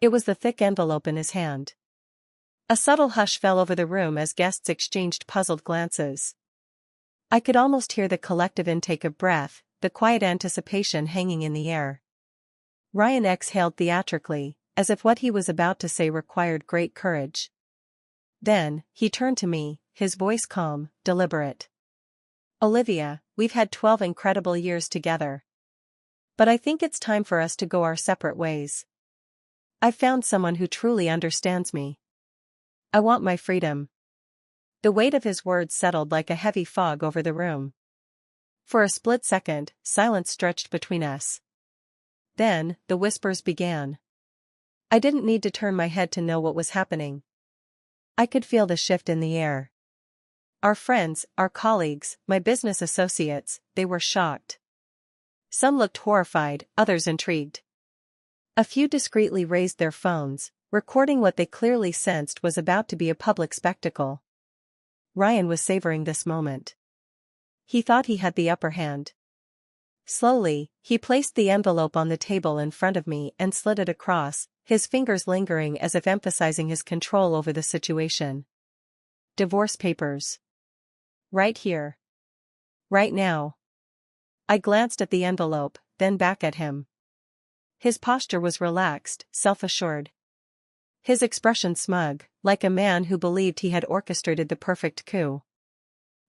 It was the thick envelope in his hand. A subtle hush fell over the room as guests exchanged puzzled glances. I could almost hear the collective intake of breath, the quiet anticipation hanging in the air. Ryan exhaled theatrically, as if what he was about to say required great courage. Then, he turned to me, his voice calm, deliberate. Olivia, we've had 12 incredible years together. But I think it's time for us to go our separate ways. I've found someone who truly understands me. I want my freedom. The weight of his words settled like a heavy fog over the room. For a split second, silence stretched between us. Then, the whispers began. I didn't need to turn my head to know what was happening. I could feel the shift in the air. Our friends, our colleagues, my business associates, they were shocked. Some looked horrified, others intrigued. A few discreetly raised their phones, recording what they clearly sensed was about to be a public spectacle. Ryan was savoring this moment. He thought he had the upper hand. Slowly, he placed the envelope on the table in front of me and slid it across, his fingers lingering as if emphasizing his control over the situation. Divorce papers. Right here. Right now. I glanced at the envelope, then back at him. His posture was relaxed, self-assured. His expression smug, like a man who believed he had orchestrated the perfect coup.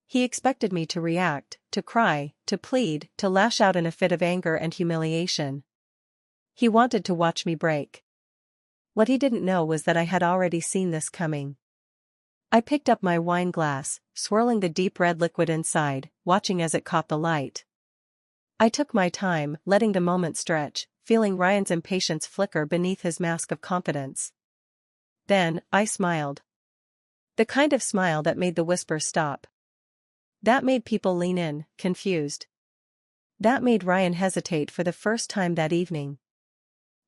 He expected me to react, to cry, to plead, to lash out in a fit of anger and humiliation. He wanted to watch me break. What he didn't know was that I had already seen this coming. I picked up my wine glass, swirling the deep red liquid inside, watching as it caught the light. I took my time, letting the moment stretch, feeling Ryan's impatience flicker beneath his mask of confidence. Then, I smiled. The kind of smile that made the whispers stop. That made people lean in, confused. That made Ryan hesitate for the first time that evening.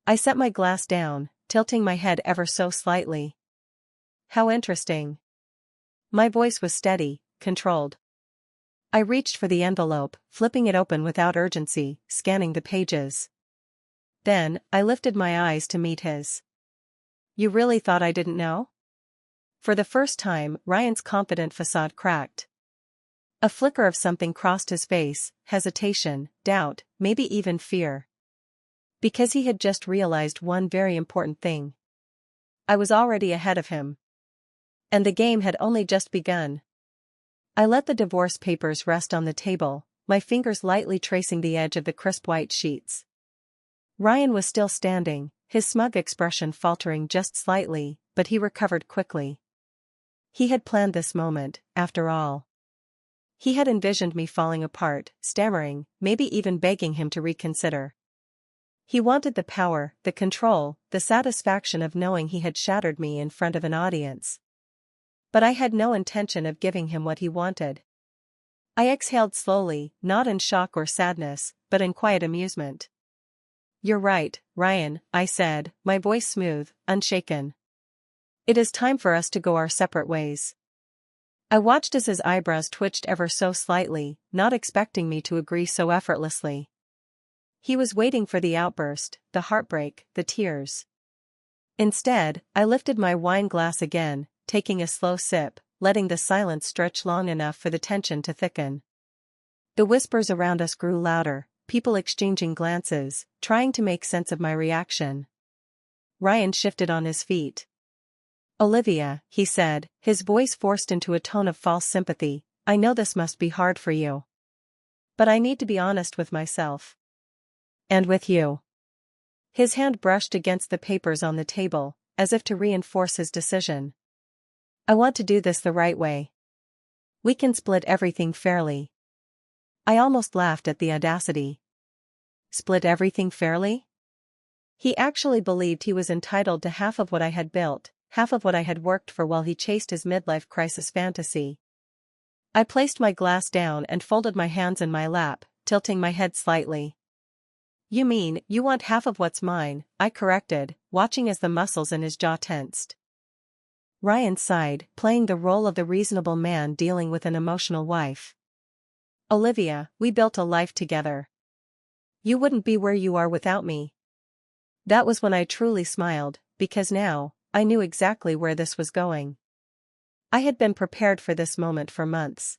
I set my glass down, tilting my head ever so slightly. How interesting. My voice was steady, controlled. I reached for the envelope, flipping it open without urgency, scanning the pages. Then, I lifted my eyes to meet his. You really thought I didn't know? For the first time, Ryan's confident facade cracked. A flicker of something crossed his face, hesitation, doubt, maybe even fear. Because he had just realized one very important thing. I was already ahead of him. And the game had only just begun. I let the divorce papers rest on the table, my fingers lightly tracing the edge of the crisp white sheets. Ryan was still standing, his smug expression faltering just slightly, but he recovered quickly. He had planned this moment, after all. He had envisioned me falling apart, stammering, maybe even begging him to reconsider. He wanted the power, the control, the satisfaction of knowing he had shattered me in front of an audience. But I had no intention of giving him what he wanted. I exhaled slowly, not in shock or sadness, but in quiet amusement. You're right, Ryan, I said, my voice smooth, unshaken. It is time for us to go our separate ways. I watched as his eyebrows twitched ever so slightly, not expecting me to agree so effortlessly. He was waiting for the outburst, the heartbreak, the tears. Instead, I lifted my wine glass again, taking a slow sip, letting the silence stretch long enough for the tension to thicken. The whispers around us grew louder, people exchanging glances, trying to make sense of my reaction. Ryan shifted on his feet. Olivia, he said, his voice forced into a tone of false sympathy, I know this must be hard for you. But I need to be honest with myself. And with you. His hand brushed against the papers on the table, as if to reinforce his decision. I want to do this the right way. We can split everything fairly. I almost laughed at the audacity. Split everything fairly? He actually believed he was entitled to half of what I had built, half of what I had worked for while he chased his midlife crisis fantasy. I placed my glass down and folded my hands in my lap, tilting my head slightly. You mean, you want half of what's mine, I corrected, watching as the muscles in his jaw tensed. Ryan sighed, playing the role of the reasonable man dealing with an emotional wife. Olivia, we built a life together. You wouldn't be where you are without me. That was when I truly smiled, because now, I knew exactly where this was going. I had been prepared for this moment for months.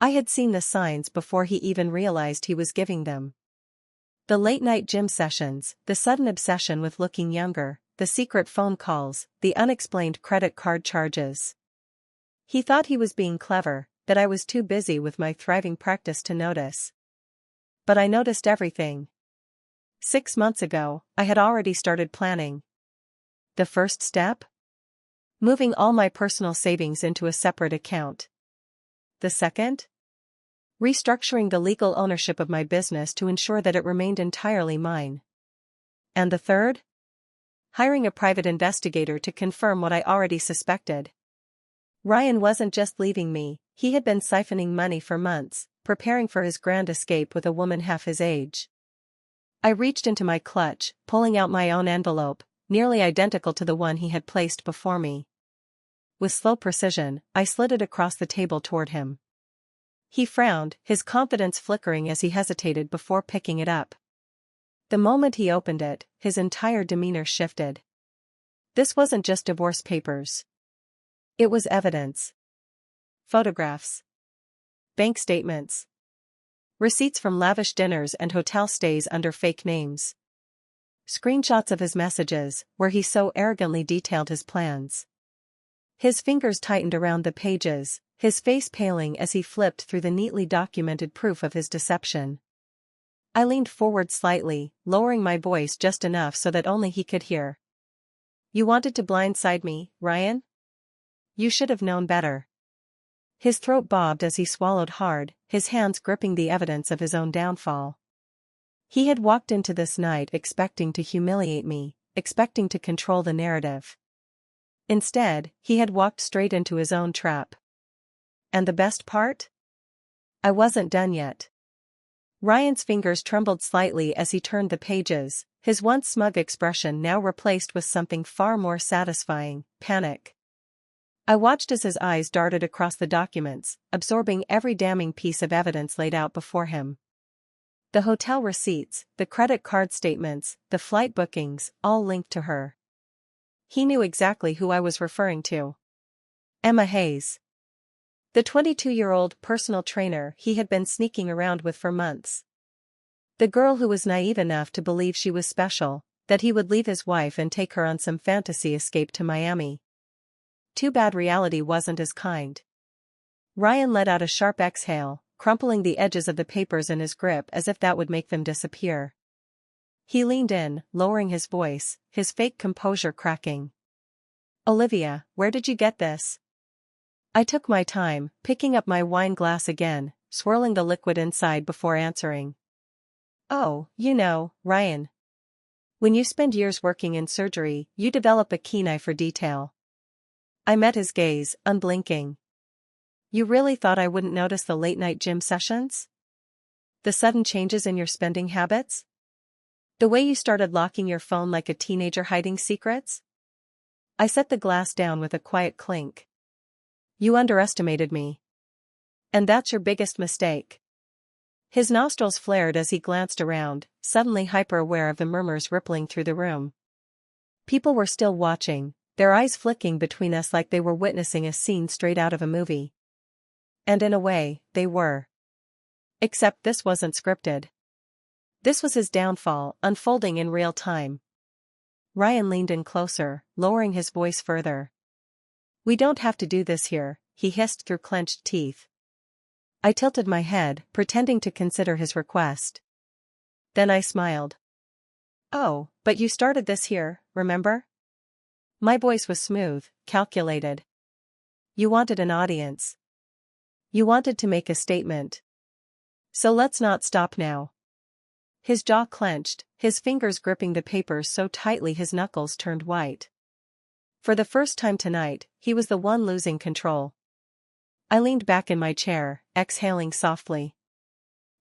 I had seen the signs before he even realized he was giving them. The late-night gym sessions, the sudden obsession with looking younger, the secret phone calls, the unexplained credit card charges. He thought he was being clever, that I was too busy with my thriving practice to notice. But I noticed everything. 6 months ago, I had already started planning. The first step? Moving all my personal savings into a separate account. The second? Restructuring the legal ownership of my business to ensure that it remained entirely mine. And the third? Hiring a private investigator to confirm what I already suspected. Ryan wasn't just leaving me, he had been siphoning money for months, preparing for his grand escape with a woman half his age. I reached into my clutch, pulling out my own envelope, nearly identical to the one he had placed before me. With slow precision, I slid it across the table toward him. He frowned, his confidence flickering as he hesitated before picking it up. The moment he opened it, his entire demeanor shifted. This wasn't just divorce papers. It was evidence. Photographs. Bank statements. Receipts from lavish dinners and hotel stays under fake names. Screenshots of his messages, where he so arrogantly detailed his plans. His fingers tightened around the pages, his face paling as he flipped through the neatly documented proof of his deception. I leaned forward slightly, lowering my voice just enough so that only he could hear. You wanted to blindside me, Ryan? You should have known better. His throat bobbed as he swallowed hard, his hands gripping the evidence of his own downfall. He had walked into this night expecting to humiliate me, expecting to control the narrative. Instead, he had walked straight into his own trap. And the best part? I wasn't done yet. Ryan's fingers trembled slightly as he turned the pages, his once smug expression now replaced with something far more satisfying, panic. I watched as his eyes darted across the documents, absorbing every damning piece of evidence laid out before him. The hotel receipts, the credit card statements, the flight bookings, all linked to her. He knew exactly who I was referring to. Emma Hayes. The 22-year-old personal trainer he had been sneaking around with for months. The girl who was naive enough to believe she was special, that he would leave his wife and take her on some fantasy escape to Miami. Too bad reality wasn't as kind. Ryan let out a sharp exhale, crumpling the edges of the papers in his grip as if that would make them disappear. He leaned in, lowering his voice, his fake composure cracking. Olivia, where did you get this? I took my time, picking up my wine glass again, swirling the liquid inside before answering. Oh, Ryan. When you spend years working in surgery, you develop a keen eye for detail. I met his gaze, unblinking. You really thought I wouldn't notice the late-night gym sessions? The sudden changes in your spending habits? The way you started locking your phone like a teenager hiding secrets? I set the glass down with a quiet clink. You underestimated me. And that's your biggest mistake. His nostrils flared as he glanced around, suddenly hyper-aware of the murmurs rippling through the room. People were still watching, their eyes flicking between us like they were witnessing a scene straight out of a movie. And in a way, they were. Except this wasn't scripted. This was his downfall, unfolding in real time. Ryan leaned in closer, lowering his voice further. We don't have to do this here, he hissed through clenched teeth. I tilted my head, pretending to consider his request. Then I smiled. Oh, but you started this here, remember? My voice was smooth, calculated. You wanted an audience. You wanted to make a statement. So let's not stop now. His jaw clenched, his fingers gripping the papers so tightly his knuckles turned white. For the first time tonight, he was the one losing control. I leaned back in my chair, exhaling softly.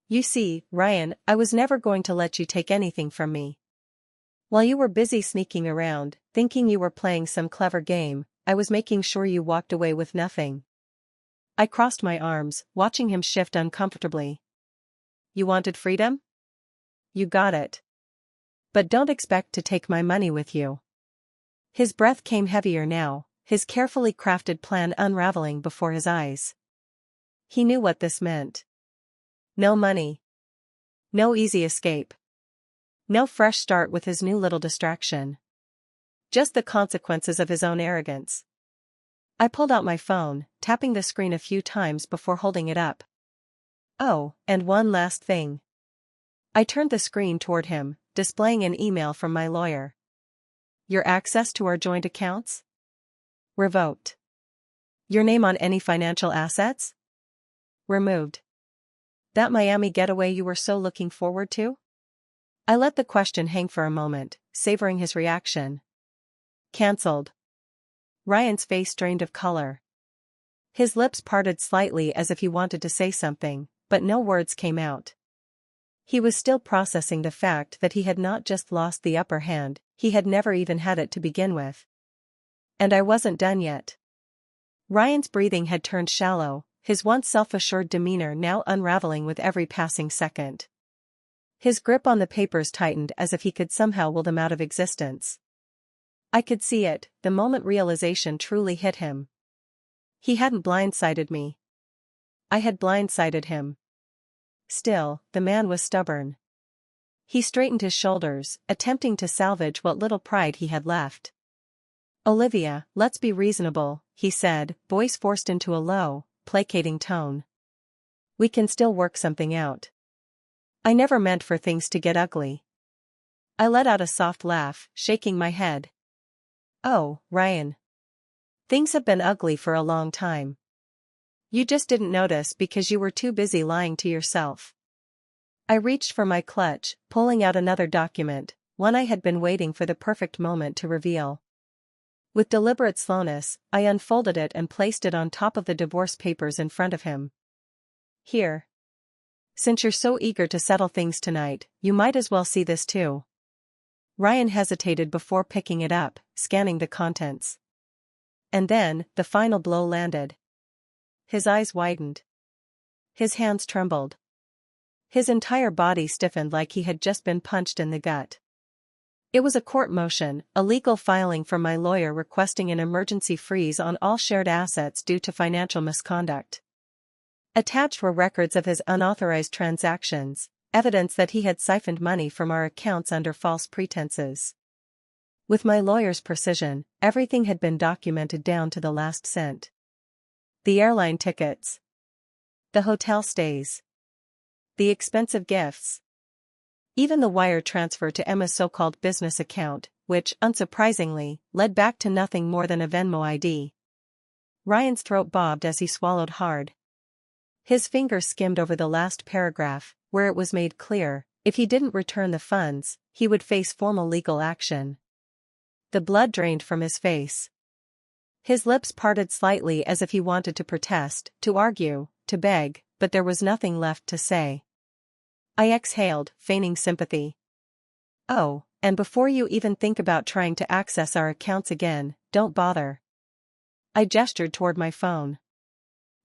You see, Ryan, I was never going to let you take anything from me. While you were busy sneaking around, thinking you were playing some clever game, I was making sure you walked away with nothing. I crossed my arms, watching him shift uncomfortably. You wanted freedom? You got it. But don't expect to take my money with you. His breath came heavier now, his carefully crafted plan unraveling before his eyes. He knew what this meant. No money. No easy escape. No fresh start with his new little distraction. Just the consequences of his own arrogance. I pulled out my phone, tapping the screen a few times before holding it up. Oh, and one last thing. I turned the screen toward him, displaying an email from my lawyer. Your access to our joint accounts? Revoked. Your name on any financial assets? Removed. That Miami getaway you were so looking forward to? I let the question hang for a moment, savoring his reaction. Cancelled. Ryan's face drained of color. His lips parted slightly as if he wanted to say something, but no words came out. He was still processing the fact that he had not just lost the upper hand, he had never even had it to begin with. And I wasn't done yet. Ryan's breathing had turned shallow, his once self-assured demeanor now unraveling with every passing second. His grip on the papers tightened as if he could somehow will them out of existence. I could see it, the moment realization truly hit him. He hadn't blindsided me. I had blindsided him. Still, the man was stubborn. He straightened his shoulders, attempting to salvage what little pride he had left. "Olivia, let's be reasonable," he said, voice forced into a low, placating tone. "We can still work something out. I never meant for things to get ugly." I let out a soft laugh, shaking my head. "Oh, Ryan. Things have been ugly for a long time. You just didn't notice because you were too busy lying to yourself." I reached for my clutch, pulling out another document, one I had been waiting for the perfect moment to reveal. With deliberate slowness, I unfolded it and placed it on top of the divorce papers in front of him. "Here. Since you're so eager to settle things tonight, you might as well see this too." Ryan hesitated before picking it up, scanning the contents. And then, the final blow landed. His eyes widened. His hands trembled. His entire body stiffened like he had just been punched in the gut. It was a court motion, a legal filing from my lawyer requesting an emergency freeze on all shared assets due to financial misconduct. Attached were records of his unauthorized transactions, evidence that he had siphoned money from our accounts under false pretenses. With my lawyer's precision, everything had been documented down to the last cent. The airline tickets. The hotel stays. The expensive gifts. Even the wire transfer to Emma's so-called business account, which, unsurprisingly, led back to nothing more than a Venmo ID. Ryan's throat bobbed as he swallowed hard. His fingers skimmed over the last paragraph, where it was made clear, if he didn't return the funds, he would face formal legal action. The blood drained from his face. His lips parted slightly as if he wanted to protest, to argue, to beg, but there was nothing left to say. I exhaled, feigning sympathy. "Oh, and before you even think about trying to access our accounts again, don't bother." I gestured toward my phone.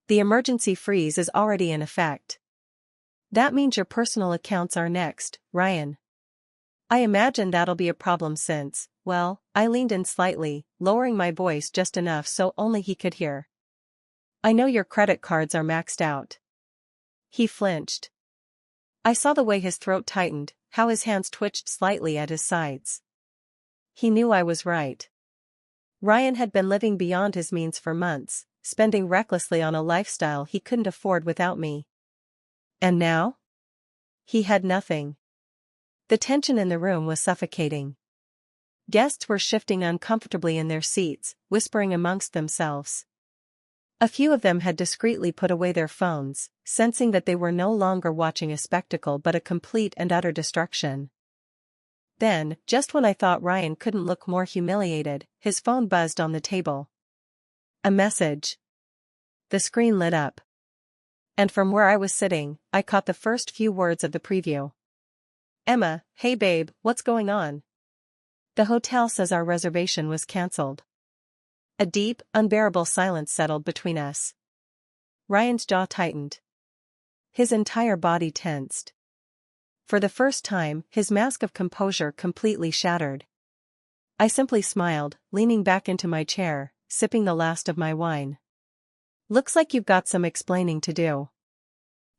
"The emergency freeze is already in effect. That means your personal accounts are next, Ryan." I imagine that'll be a problem since, well, I leaned in slightly, lowering my voice just enough so only he could hear. "I know your credit cards are maxed out." He flinched. I saw the way his throat tightened, how his hands twitched slightly at his sides. He knew I was right. Ryan had been living beyond his means for months, spending recklessly on a lifestyle he couldn't afford without me. And now? He had nothing. The tension in the room was suffocating. Guests were shifting uncomfortably in their seats, whispering amongst themselves. A few of them had discreetly put away their phones, sensing that they were no longer watching a spectacle but a complete and utter destruction. Then, just when I thought Ryan couldn't look more humiliated, his phone buzzed on the table. A message. The screen lit up. And from where I was sitting, I caught the first few words of the preview. "Emma, hey babe, what's going on? The hotel says our reservation was cancelled." A deep, unbearable silence settled between us. Ryan's jaw tightened. His entire body tensed. For the first time, his mask of composure completely shattered. I simply smiled, leaning back into my chair, sipping the last of my wine. "Looks like you've got some explaining to do."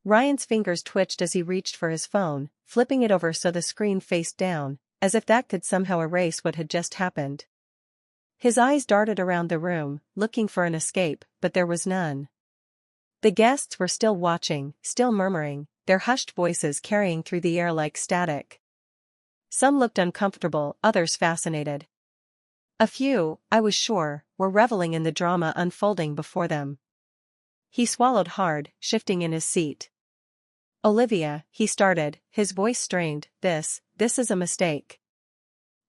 Ryan's fingers twitched as he reached for his phone, flipping it over so the screen faced down, as if that could somehow erase what had just happened. His eyes darted around the room, looking for an escape, but there was none. The guests were still watching, still murmuring, their hushed voices carrying through the air like static. Some looked uncomfortable, others fascinated. A few, I was sure, were reveling in the drama unfolding before them. He swallowed hard, shifting in his seat. "Olivia," he started, his voice strained, this is a mistake.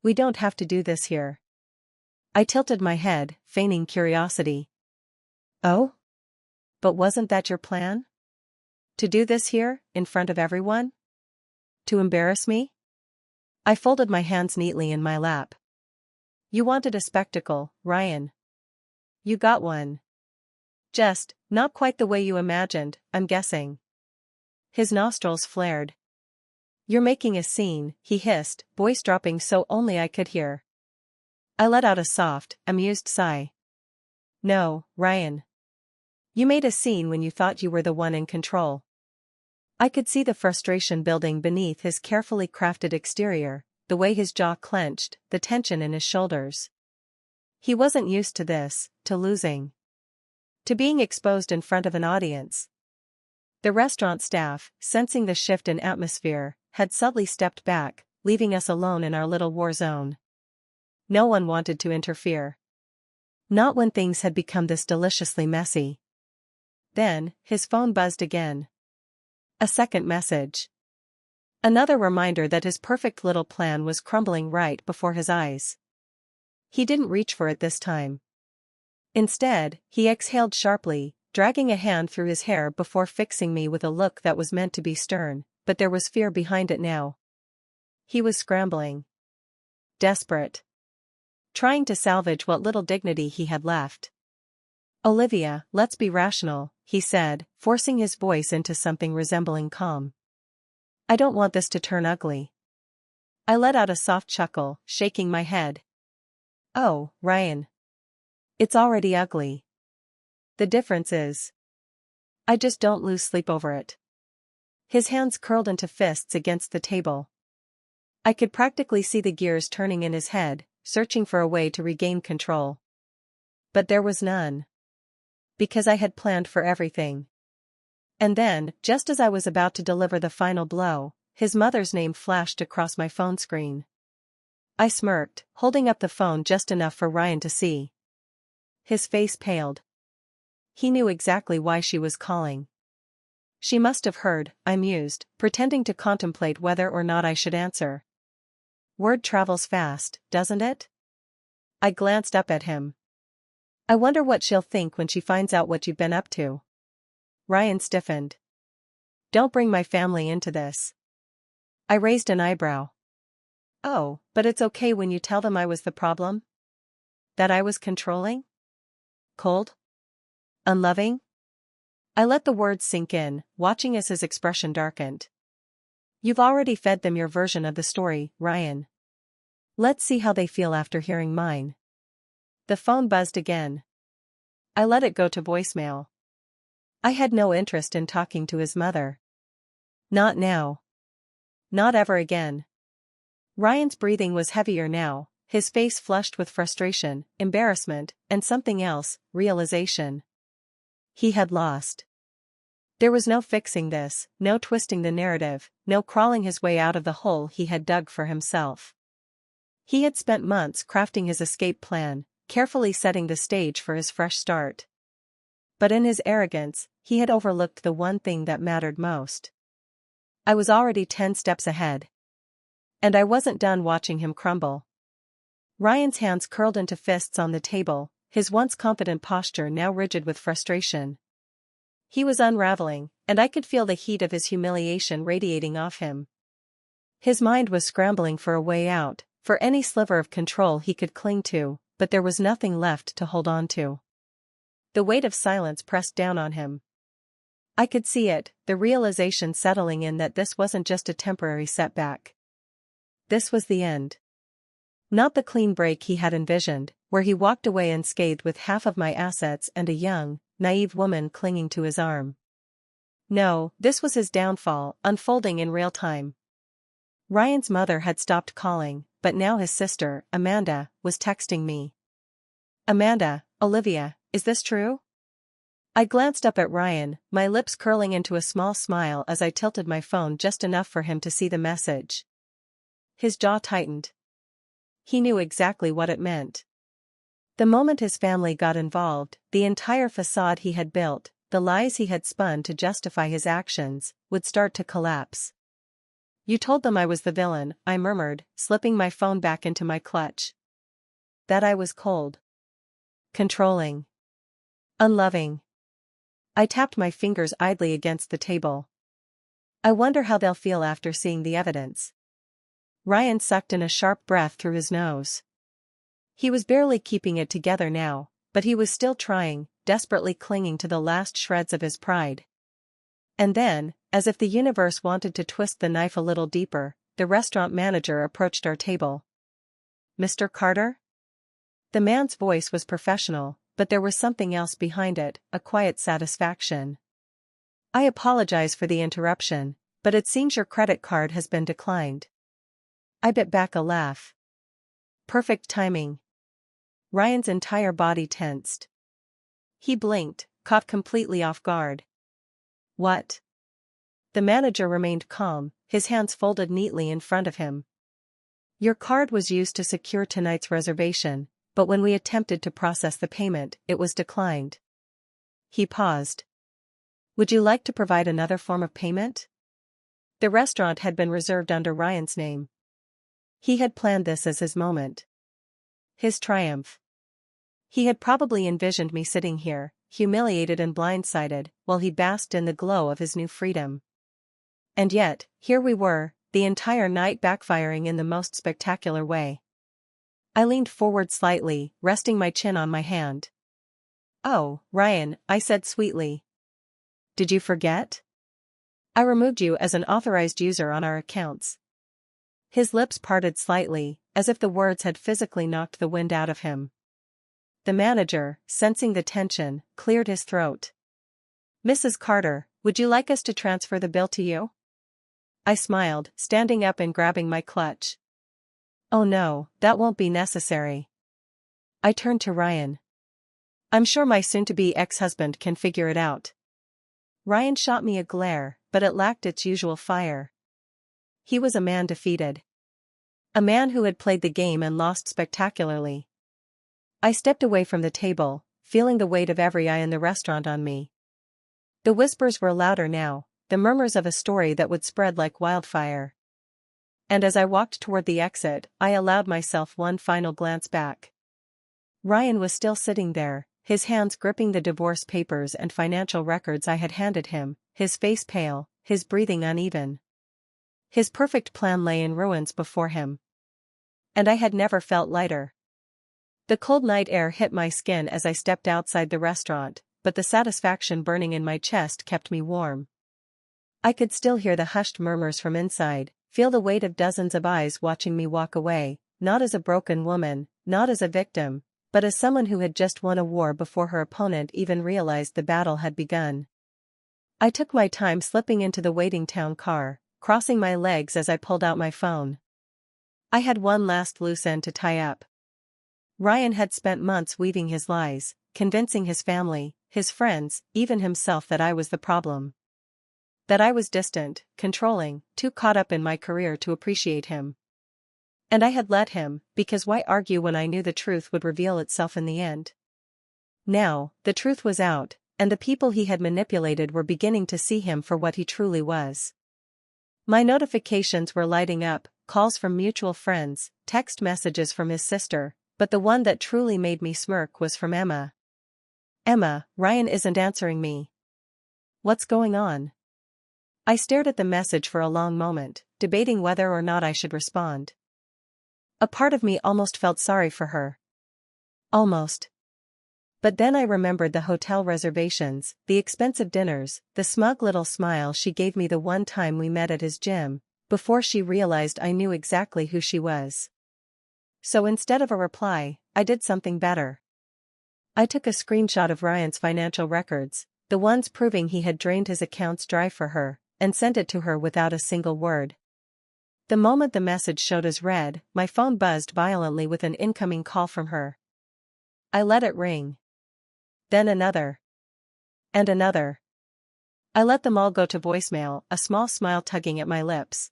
We don't have to do this here." I tilted my head, feigning curiosity. "Oh? But wasn't that your plan? To do this here, in front of everyone? To embarrass me?" I folded my hands neatly in my lap. "You wanted a spectacle, Ryan. You got one. Just, not quite the way you imagined, I'm guessing. His nostrils flared. You're making a scene, he hissed, voice dropping so only I could hear. I let out a soft, amused sigh. No, Ryan. You made a scene when you thought you were the one in control. I could see the frustration building beneath his carefully crafted exterior, the way his jaw clenched, the tension in his shoulders. He wasn't used to this, to losing. To being exposed in front of an audience. The restaurant staff, sensing the shift in atmosphere, had subtly stepped back, leaving us alone in our little war zone. No one wanted to interfere. Not when things had become this deliciously messy. Then, his phone buzzed again. A second message. Another reminder that his perfect little plan was crumbling right before his eyes. He didn't reach for it this time. Instead, he exhaled sharply, dragging a hand through his hair before fixing me with a look that was meant to be stern, but there was fear behind it now. He was scrambling. Desperate. Trying to salvage what little dignity he had left. Olivia, let's be rational, he said, forcing his voice into something resembling calm. I don't want this to turn ugly. I let out a soft chuckle, shaking my head. Oh, Ryan. It's already ugly. The difference is, I just don't lose sleep over it. His hands curled into fists against the table. I could practically see the gears turning in his head, searching for a way to regain control. But there was none. Because I had planned for everything. And then, just as I was about to deliver the final blow, his mother's name flashed across my phone screen. I smirked, holding up the phone just enough for Ryan to see. His face paled. He knew exactly why she was calling. She must have heard, I mused, pretending to contemplate whether or not I should answer. Word travels fast, doesn't it? I glanced up at him. I wonder what she'll think when she finds out what you've been up to. Ryan stiffened. Don't bring my family into this. I raised an eyebrow. Oh, but it's okay when you tell them I was the problem? That I was controlling? Cold? Unloving? I let the words sink in, watching as his expression darkened. You've already fed them your version of the story, Ryan. Let's see how they feel after hearing mine. The phone buzzed again. I let it go to voicemail. I had no interest in talking to his mother. Not now. Not ever again. Ryan's breathing was heavier now, his face flushed with frustration, embarrassment, and something else, realization. He had lost. There was no fixing this, no twisting the narrative, no crawling his way out of the hole he had dug for himself. He had spent months crafting his escape plan, carefully setting the stage for his fresh start. But in his arrogance, he had overlooked the one thing that mattered most. I was already 10 steps ahead. And I wasn't done watching him crumble. Ryan's hands curled into fists on the table, his once confident posture now rigid with frustration. He was unraveling, and I could feel the heat of his humiliation radiating off him. His mind was scrambling for a way out, for any sliver of control he could cling to, but there was nothing left to hold on to. The weight of silence pressed down on him. I could see it, the realization settling in that this wasn't just a temporary setback. This was the end. Not the clean break he had envisioned, where he walked away unscathed with half of my assets and a young, naive woman clinging to his arm. No, this was his downfall, unfolding in real time. Ryan's mother had stopped calling, but now his sister, Amanda, was texting me. Amanda, Olivia, is this true? I glanced up at Ryan, my lips curling into a small smile as I tilted my phone just enough for him to see the message. His jaw tightened. He knew exactly what it meant. The moment his family got involved, the entire facade he had built, the lies he had spun to justify his actions, would start to collapse. You told them I was the villain, I murmured, slipping my phone back into my clutch. That I was cold. Controlling. Unloving. I tapped my fingers idly against the table. I wonder how they'll feel after seeing the evidence. Ryan sucked in a sharp breath through his nose. He was barely keeping it together now, but he was still trying, desperately clinging to the last shreds of his pride. And then, as if the universe wanted to twist the knife a little deeper, the restaurant manager approached our table. "Mr. Carter?" The man's voice was professional, but there was something else behind it, a quiet satisfaction. "I apologize for the interruption, but it seems your credit card has been declined." I bit back a laugh. Perfect timing. Ryan's entire body tensed. He blinked, caught completely off guard. "What?" The manager remained calm, his hands folded neatly in front of him. "Your card was used to secure tonight's reservation, but when we attempted to process the payment, it was declined." He paused. "Would you like to provide another form of payment?" The restaurant had been reserved under Ryan's name. He had planned this as his moment. His triumph. He had probably envisioned me sitting here, humiliated and blindsided, while he basked in the glow of his new freedom. And yet, here we were, the entire night backfiring in the most spectacular way. I leaned forward slightly, resting my chin on my hand. "Oh, Ryan," I said sweetly. "Did you forget? I removed you as an authorized user on our accounts." His lips parted slightly, as if the words had physically knocked the wind out of him. The manager, sensing the tension, cleared his throat. "Mrs. Carter, would you like us to transfer the bill to you?" I smiled, standing up and grabbing my clutch. "Oh no, that won't be necessary." I turned to Ryan. "I'm sure my soon-to-be ex-husband can figure it out." Ryan shot me a glare, but it lacked its usual fire. He was a man defeated. A man who had played the game and lost spectacularly. I stepped away from the table, feeling the weight of every eye in the restaurant on me. The whispers were louder now, the murmurs of a story that would spread like wildfire. And as I walked toward the exit, I allowed myself one final glance back. Ryan was still sitting there, his hands gripping the divorce papers and financial records I had handed him, his face pale, his breathing uneven. His perfect plan lay in ruins before him. And I had never felt lighter. The cold night air hit my skin as I stepped outside the restaurant, but the satisfaction burning in my chest kept me warm. I could still hear the hushed murmurs from inside, feel the weight of dozens of eyes watching me walk away, not as a broken woman, not as a victim, but as someone who had just won a war before her opponent even realized the battle had begun. I took my time slipping into the waiting town car, crossing my legs as I pulled out my phone. I had one last loose end to tie up. Ryan had spent months weaving his lies, convincing his family, his friends, even himself that I was the problem. That I was distant, controlling, too caught up in my career to appreciate him. And I had let him, because why argue when I knew the truth would reveal itself in the end? Now, the truth was out, and the people he had manipulated were beginning to see him for what he truly was. My notifications were lighting up, calls from mutual friends, text messages from his sister, but the one that truly made me smirk was from Emma. "Emma, Ryan isn't answering me. What's going on?" I stared at the message for a long moment, debating whether or not I should respond. A part of me almost felt sorry for her. Almost. But then I remembered the hotel reservations, the expensive dinners, the smug little smile she gave me the one time we met at his gym, before she realized I knew exactly who she was. So instead of a reply, I did something better. I took a screenshot of Ryan's financial records, the ones proving he had drained his accounts dry for her, and sent it to her without a single word. The moment the message showed as read, my phone buzzed violently with an incoming call from her. I let it ring. Then another. And another. I let them all go to voicemail, a small smile tugging at my lips.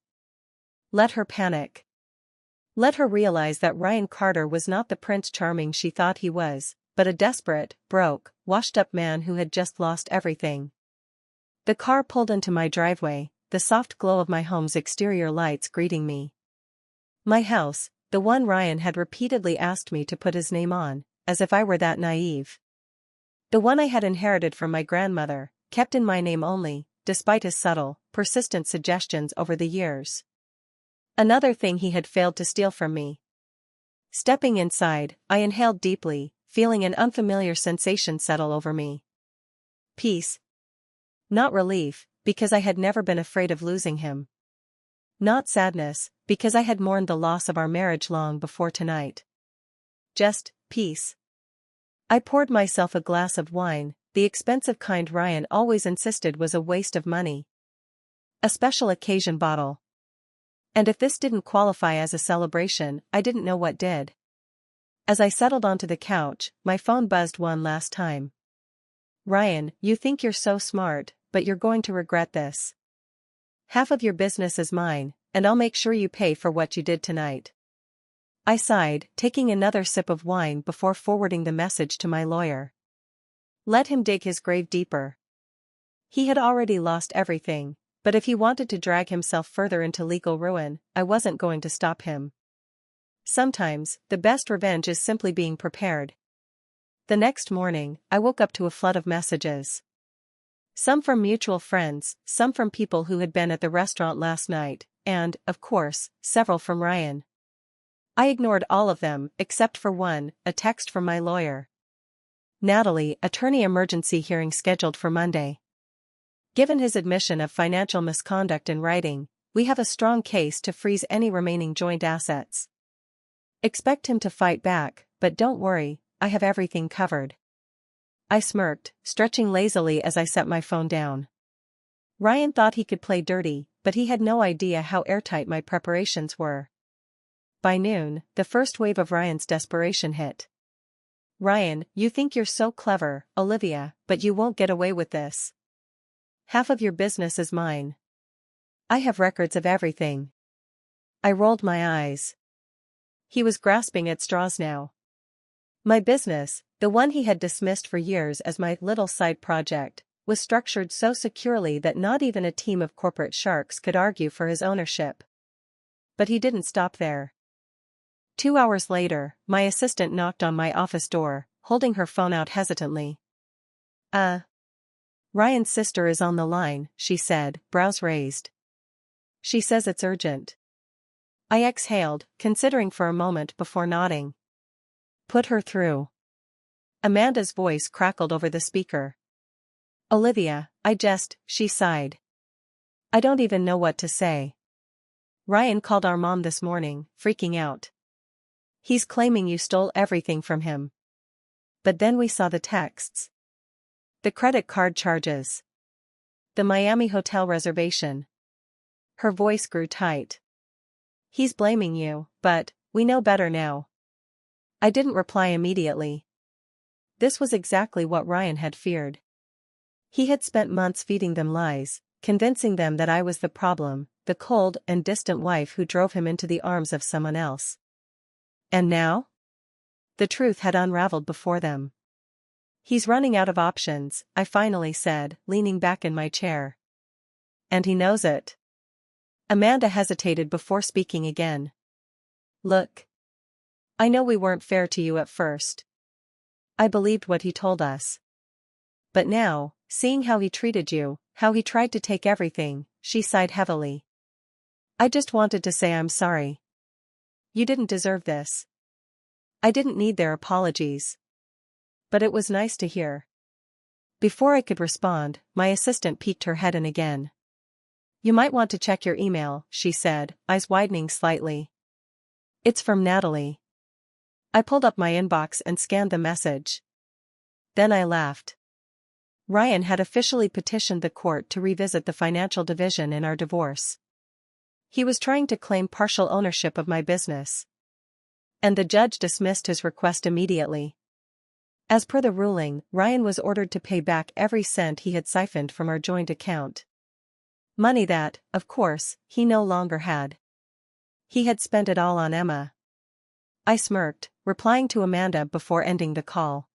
Let her panic. Let her realize that Ryan Carter was not the Prince Charming she thought he was, but a desperate, broke, washed-up man who had just lost everything. The car pulled into my driveway, the soft glow of my home's exterior lights greeting me. My house, the one Ryan had repeatedly asked me to put his name on, as if I were that naive. The one I had inherited from my grandmother, kept in my name only, despite his subtle, persistent suggestions over the years. Another thing he had failed to steal from me. Stepping inside, I inhaled deeply, feeling an unfamiliar sensation settle over me. Peace. Not relief, because I had never been afraid of losing him. Not sadness, because I had mourned the loss of our marriage long before tonight. Just peace. I poured myself a glass of wine, the expensive kind Ryan always insisted was a waste of money. A special occasion bottle. And if this didn't qualify as a celebration, I didn't know what did. As I settled onto the couch, my phone buzzed one last time. Ryan, you think you're so smart, but you're going to regret this. Half of your business is mine, and I'll make sure you pay for what you did tonight. I sighed, taking another sip of wine before forwarding the message to my lawyer. Let him dig his grave deeper. He had already lost everything, but if he wanted to drag himself further into legal ruin, I wasn't going to stop him. Sometimes, the best revenge is simply being prepared. The next morning, I woke up to a flood of messages. Some from mutual friends, some from people who had been at the restaurant last night, and, of course, several from Ryan. I ignored all of them, except for one, a text from my lawyer. Natalie, attorney, emergency hearing scheduled for Monday. Given his admission of financial misconduct in writing, we have a strong case to freeze any remaining joint assets. Expect him to fight back, but don't worry, I have everything covered. I smirked, stretching lazily as I set my phone down. Ryan thought he could play dirty, but he had no idea how airtight my preparations were. By noon, the first wave of Ryan's desperation hit. Ryan, you think you're so clever, Olivia, but you won't get away with this. Half of your business is mine. I have records of everything. I rolled my eyes. He was grasping at straws now. My business, the one he had dismissed for years as my little side project, was structured so securely that not even a team of corporate sharks could argue for his ownership. But he didn't stop there. 2 hours later, my assistant knocked on my office door, holding her phone out hesitantly. Ryan's sister is on the line, she said, brows raised. She says it's urgent. I exhaled, considering for a moment before nodding. Put her through. Amanda's voice crackled over the speaker. Olivia, she sighed. I don't even know what to say. Ryan called our mom this morning, freaking out. He's claiming you stole everything from him. But then we saw the texts. The credit card charges. The Miami hotel reservation. Her voice grew tight. He's blaming you, but we know better now. I didn't reply immediately. This was exactly what Ryan had feared. He had spent months feeding them lies, convincing them that I was the problem, the cold and distant wife who drove him into the arms of someone else. And now? The truth had unraveled before them. He's running out of options, I finally said, leaning back in my chair. And he knows it. Amanda hesitated before speaking again. Look. I know we weren't fair to you at first. I believed what he told us. But now, seeing how he treated you, how he tried to take everything, she sighed heavily. I just wanted to say I'm sorry. You didn't deserve this. I didn't need their apologies. But it was nice to hear. Before I could respond, my assistant peeked her head in again. You might want to check your email, she said, eyes widening slightly. It's from Natalie. I pulled up my inbox and scanned the message. Then I laughed. Ryan had officially petitioned the court to revisit the financial division in our divorce. He was trying to claim partial ownership of my business. And the judge dismissed his request immediately. As per the ruling, Ryan was ordered to pay back every cent he had siphoned from our joint account. Money that, of course, he no longer had. He had spent it all on Emma. I smirked, replying to Amanda before ending the call.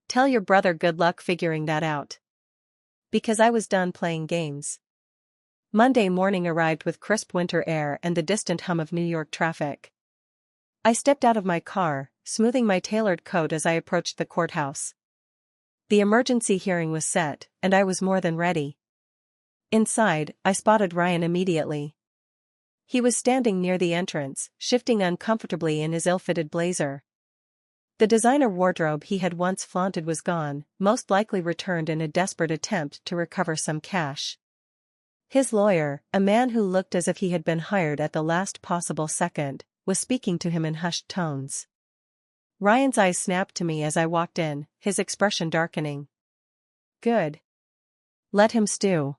Tell your brother good luck figuring that out. Because I was done playing games. Monday morning arrived with crisp winter air and the distant hum of New York traffic. I stepped out of my car, smoothing my tailored coat as I approached the courthouse. The emergency hearing was set, and I was more than ready. Inside, I spotted Ryan immediately. He was standing near the entrance, shifting uncomfortably in his ill-fitted blazer. The designer wardrobe he had once flaunted was gone, most likely returned in a desperate attempt to recover some cash. His lawyer, a man who looked as if he had been hired at the last possible second, was speaking to him in hushed tones. Ryan's eyes snapped to me as I walked in, his expression darkening. Good. Let him stew.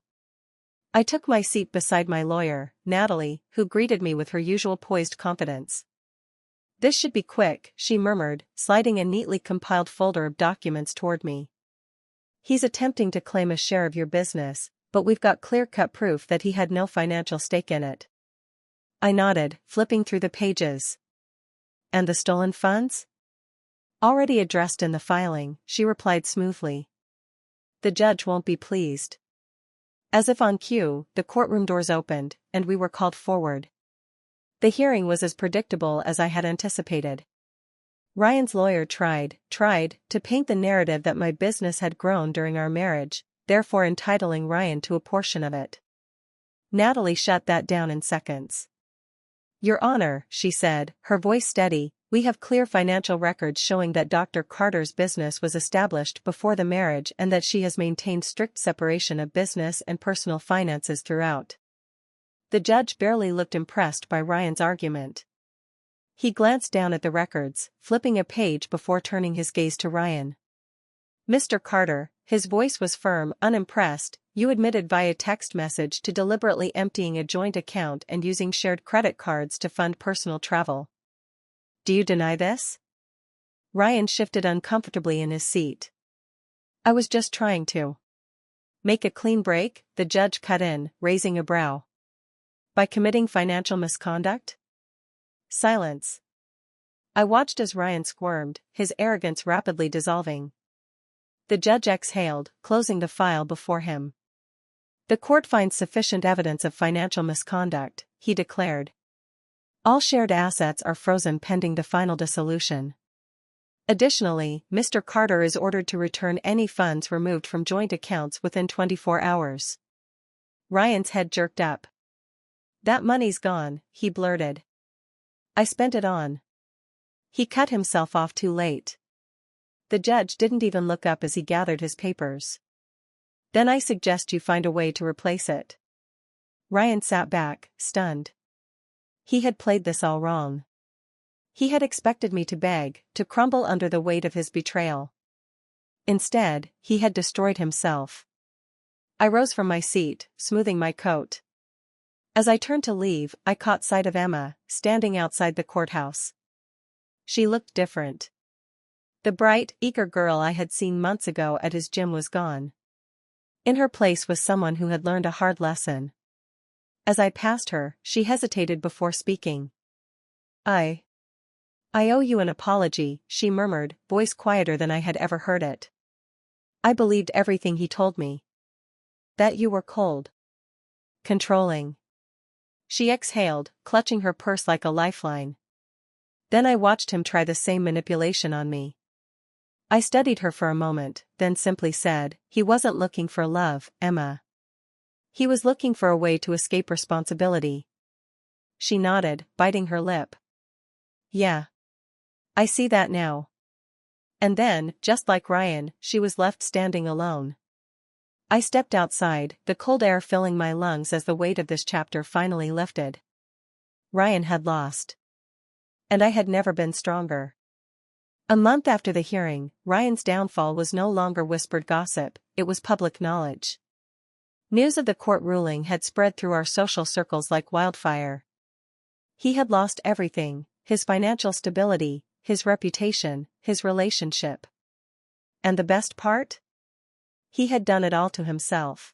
I took my seat beside my lawyer, Natalie, who greeted me with her usual poised confidence. This should be quick, she murmured, sliding a neatly compiled folder of documents toward me. He's attempting to claim a share of your business, but we've got clear-cut proof that he had no financial stake in it. I nodded, flipping through the pages. And the stolen funds? Already addressed in the filing, she replied smoothly. The judge won't be pleased. As if on cue, the courtroom doors opened, and we were called forward. The hearing was as predictable as I had anticipated. Ryan's lawyer tried to paint the narrative that my business had grown during our marriage, therefore entitling Ryan to a portion of it. Natalie shut that down in seconds. Your Honor, she said, her voice steady, we have clear financial records showing that Dr. Carter's business was established before the marriage and that she has maintained strict separation of business and personal finances throughout. The judge barely looked impressed by Ryan's argument. He glanced down at the records, flipping a page before turning his gaze to Ryan. Mr. Carter, his voice was firm, unimpressed, you admitted via text message to deliberately emptying a joint account and using shared credit cards to fund personal travel. Do you deny this? Ryan shifted uncomfortably in his seat. I was just trying to make a clean break, the judge cut in, raising a brow. By committing financial misconduct? Silence. I watched as Ryan squirmed, his arrogance rapidly dissolving. The judge exhaled, closing the file before him. The court finds sufficient evidence of financial misconduct, he declared. All shared assets are frozen pending the final dissolution. Additionally, Mr. Carter is ordered to return any funds removed from joint accounts within 24 hours. Ryan's head jerked up. That money's gone, he blurted. I spent it on. He cut himself off too late. The judge didn't even look up as he gathered his papers. Then I suggest you find a way to replace it. Ryan sat back, stunned. He had played this all wrong. He had expected me to beg, to crumble under the weight of his betrayal. Instead, he had destroyed himself. I rose from my seat, smoothing my coat. As I turned to leave, I caught sight of Emma, standing outside the courthouse. She looked different. The bright, eager girl I had seen months ago at his gym was gone. In her place was someone who had learned a hard lesson. As I passed her, she hesitated before speaking. I owe you an apology, she murmured, voice quieter than I had ever heard it. I believed everything he told me. That you were cold. Controlling. She exhaled, clutching her purse like a lifeline. Then I watched him try the same manipulation on me. I studied her for a moment, then simply said, he wasn't looking for love, Emma. He was looking for a way to escape responsibility. She nodded, biting her lip. Yeah. I see that now. And then, just like Ryan, she was left standing alone. I stepped outside, the cold air filling my lungs as the weight of this chapter finally lifted. Ryan had lost. And I had never been stronger. A month after the hearing, Ryan's downfall was no longer whispered gossip, it was public knowledge. News of the court ruling had spread through our social circles like wildfire. He had lost everything, his financial stability, his reputation, his relationship. And the best part? He had done it all to himself.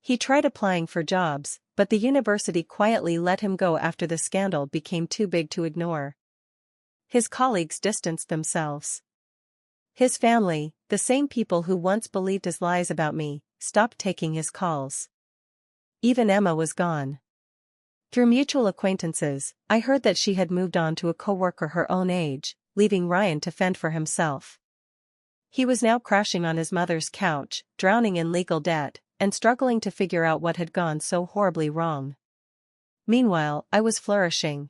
He tried applying for jobs, but the university quietly let him go after the scandal became too big to ignore. His colleagues distanced themselves. His family, the same people who once believed his lies about me, stopped taking his calls. Even Emma was gone. Through mutual acquaintances, I heard that she had moved on to a coworker her own age, leaving Ryan to fend for himself. He was now crashing on his mother's couch, drowning in legal debt, and struggling to figure out what had gone so horribly wrong. Meanwhile, I was flourishing.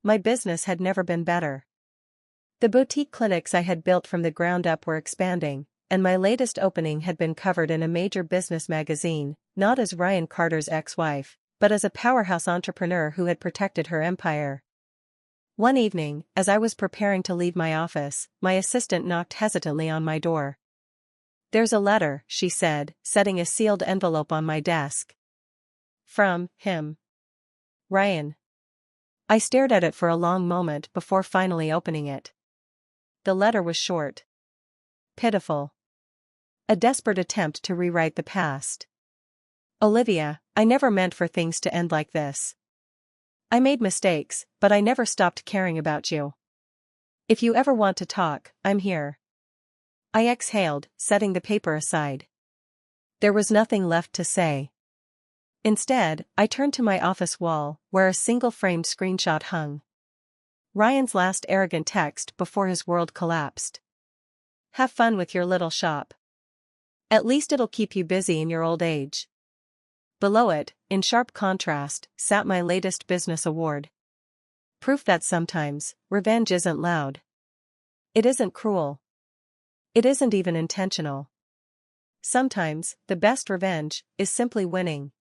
My business had never been better. The boutique clinics I had built from the ground up were expanding, and my latest opening had been covered in a major business magazine, not as Ryan Carter's ex-wife, but as a powerhouse entrepreneur who had protected her empire. One evening, as I was preparing to leave my office, my assistant knocked hesitantly on my door. "There's a letter," she said, setting a sealed envelope on my desk. "From him. Ryan." I stared at it for a long moment before finally opening it. The letter was short. Pitiful. A desperate attempt to rewrite the past. "Olivia, I never meant for things to end like this. I made mistakes, but I never stopped caring about you. If you ever want to talk, I'm here." I exhaled, setting the paper aside. There was nothing left to say. Instead, I turned to my office wall, where a single framed screenshot hung. Ryan's last arrogant text before his world collapsed. "Have fun with your little shop. At least it'll keep you busy in your old age." Below it, in sharp contrast, sat my latest business award. Proof that sometimes, revenge isn't loud. It isn't cruel. It isn't even intentional. Sometimes, the best revenge is simply winning.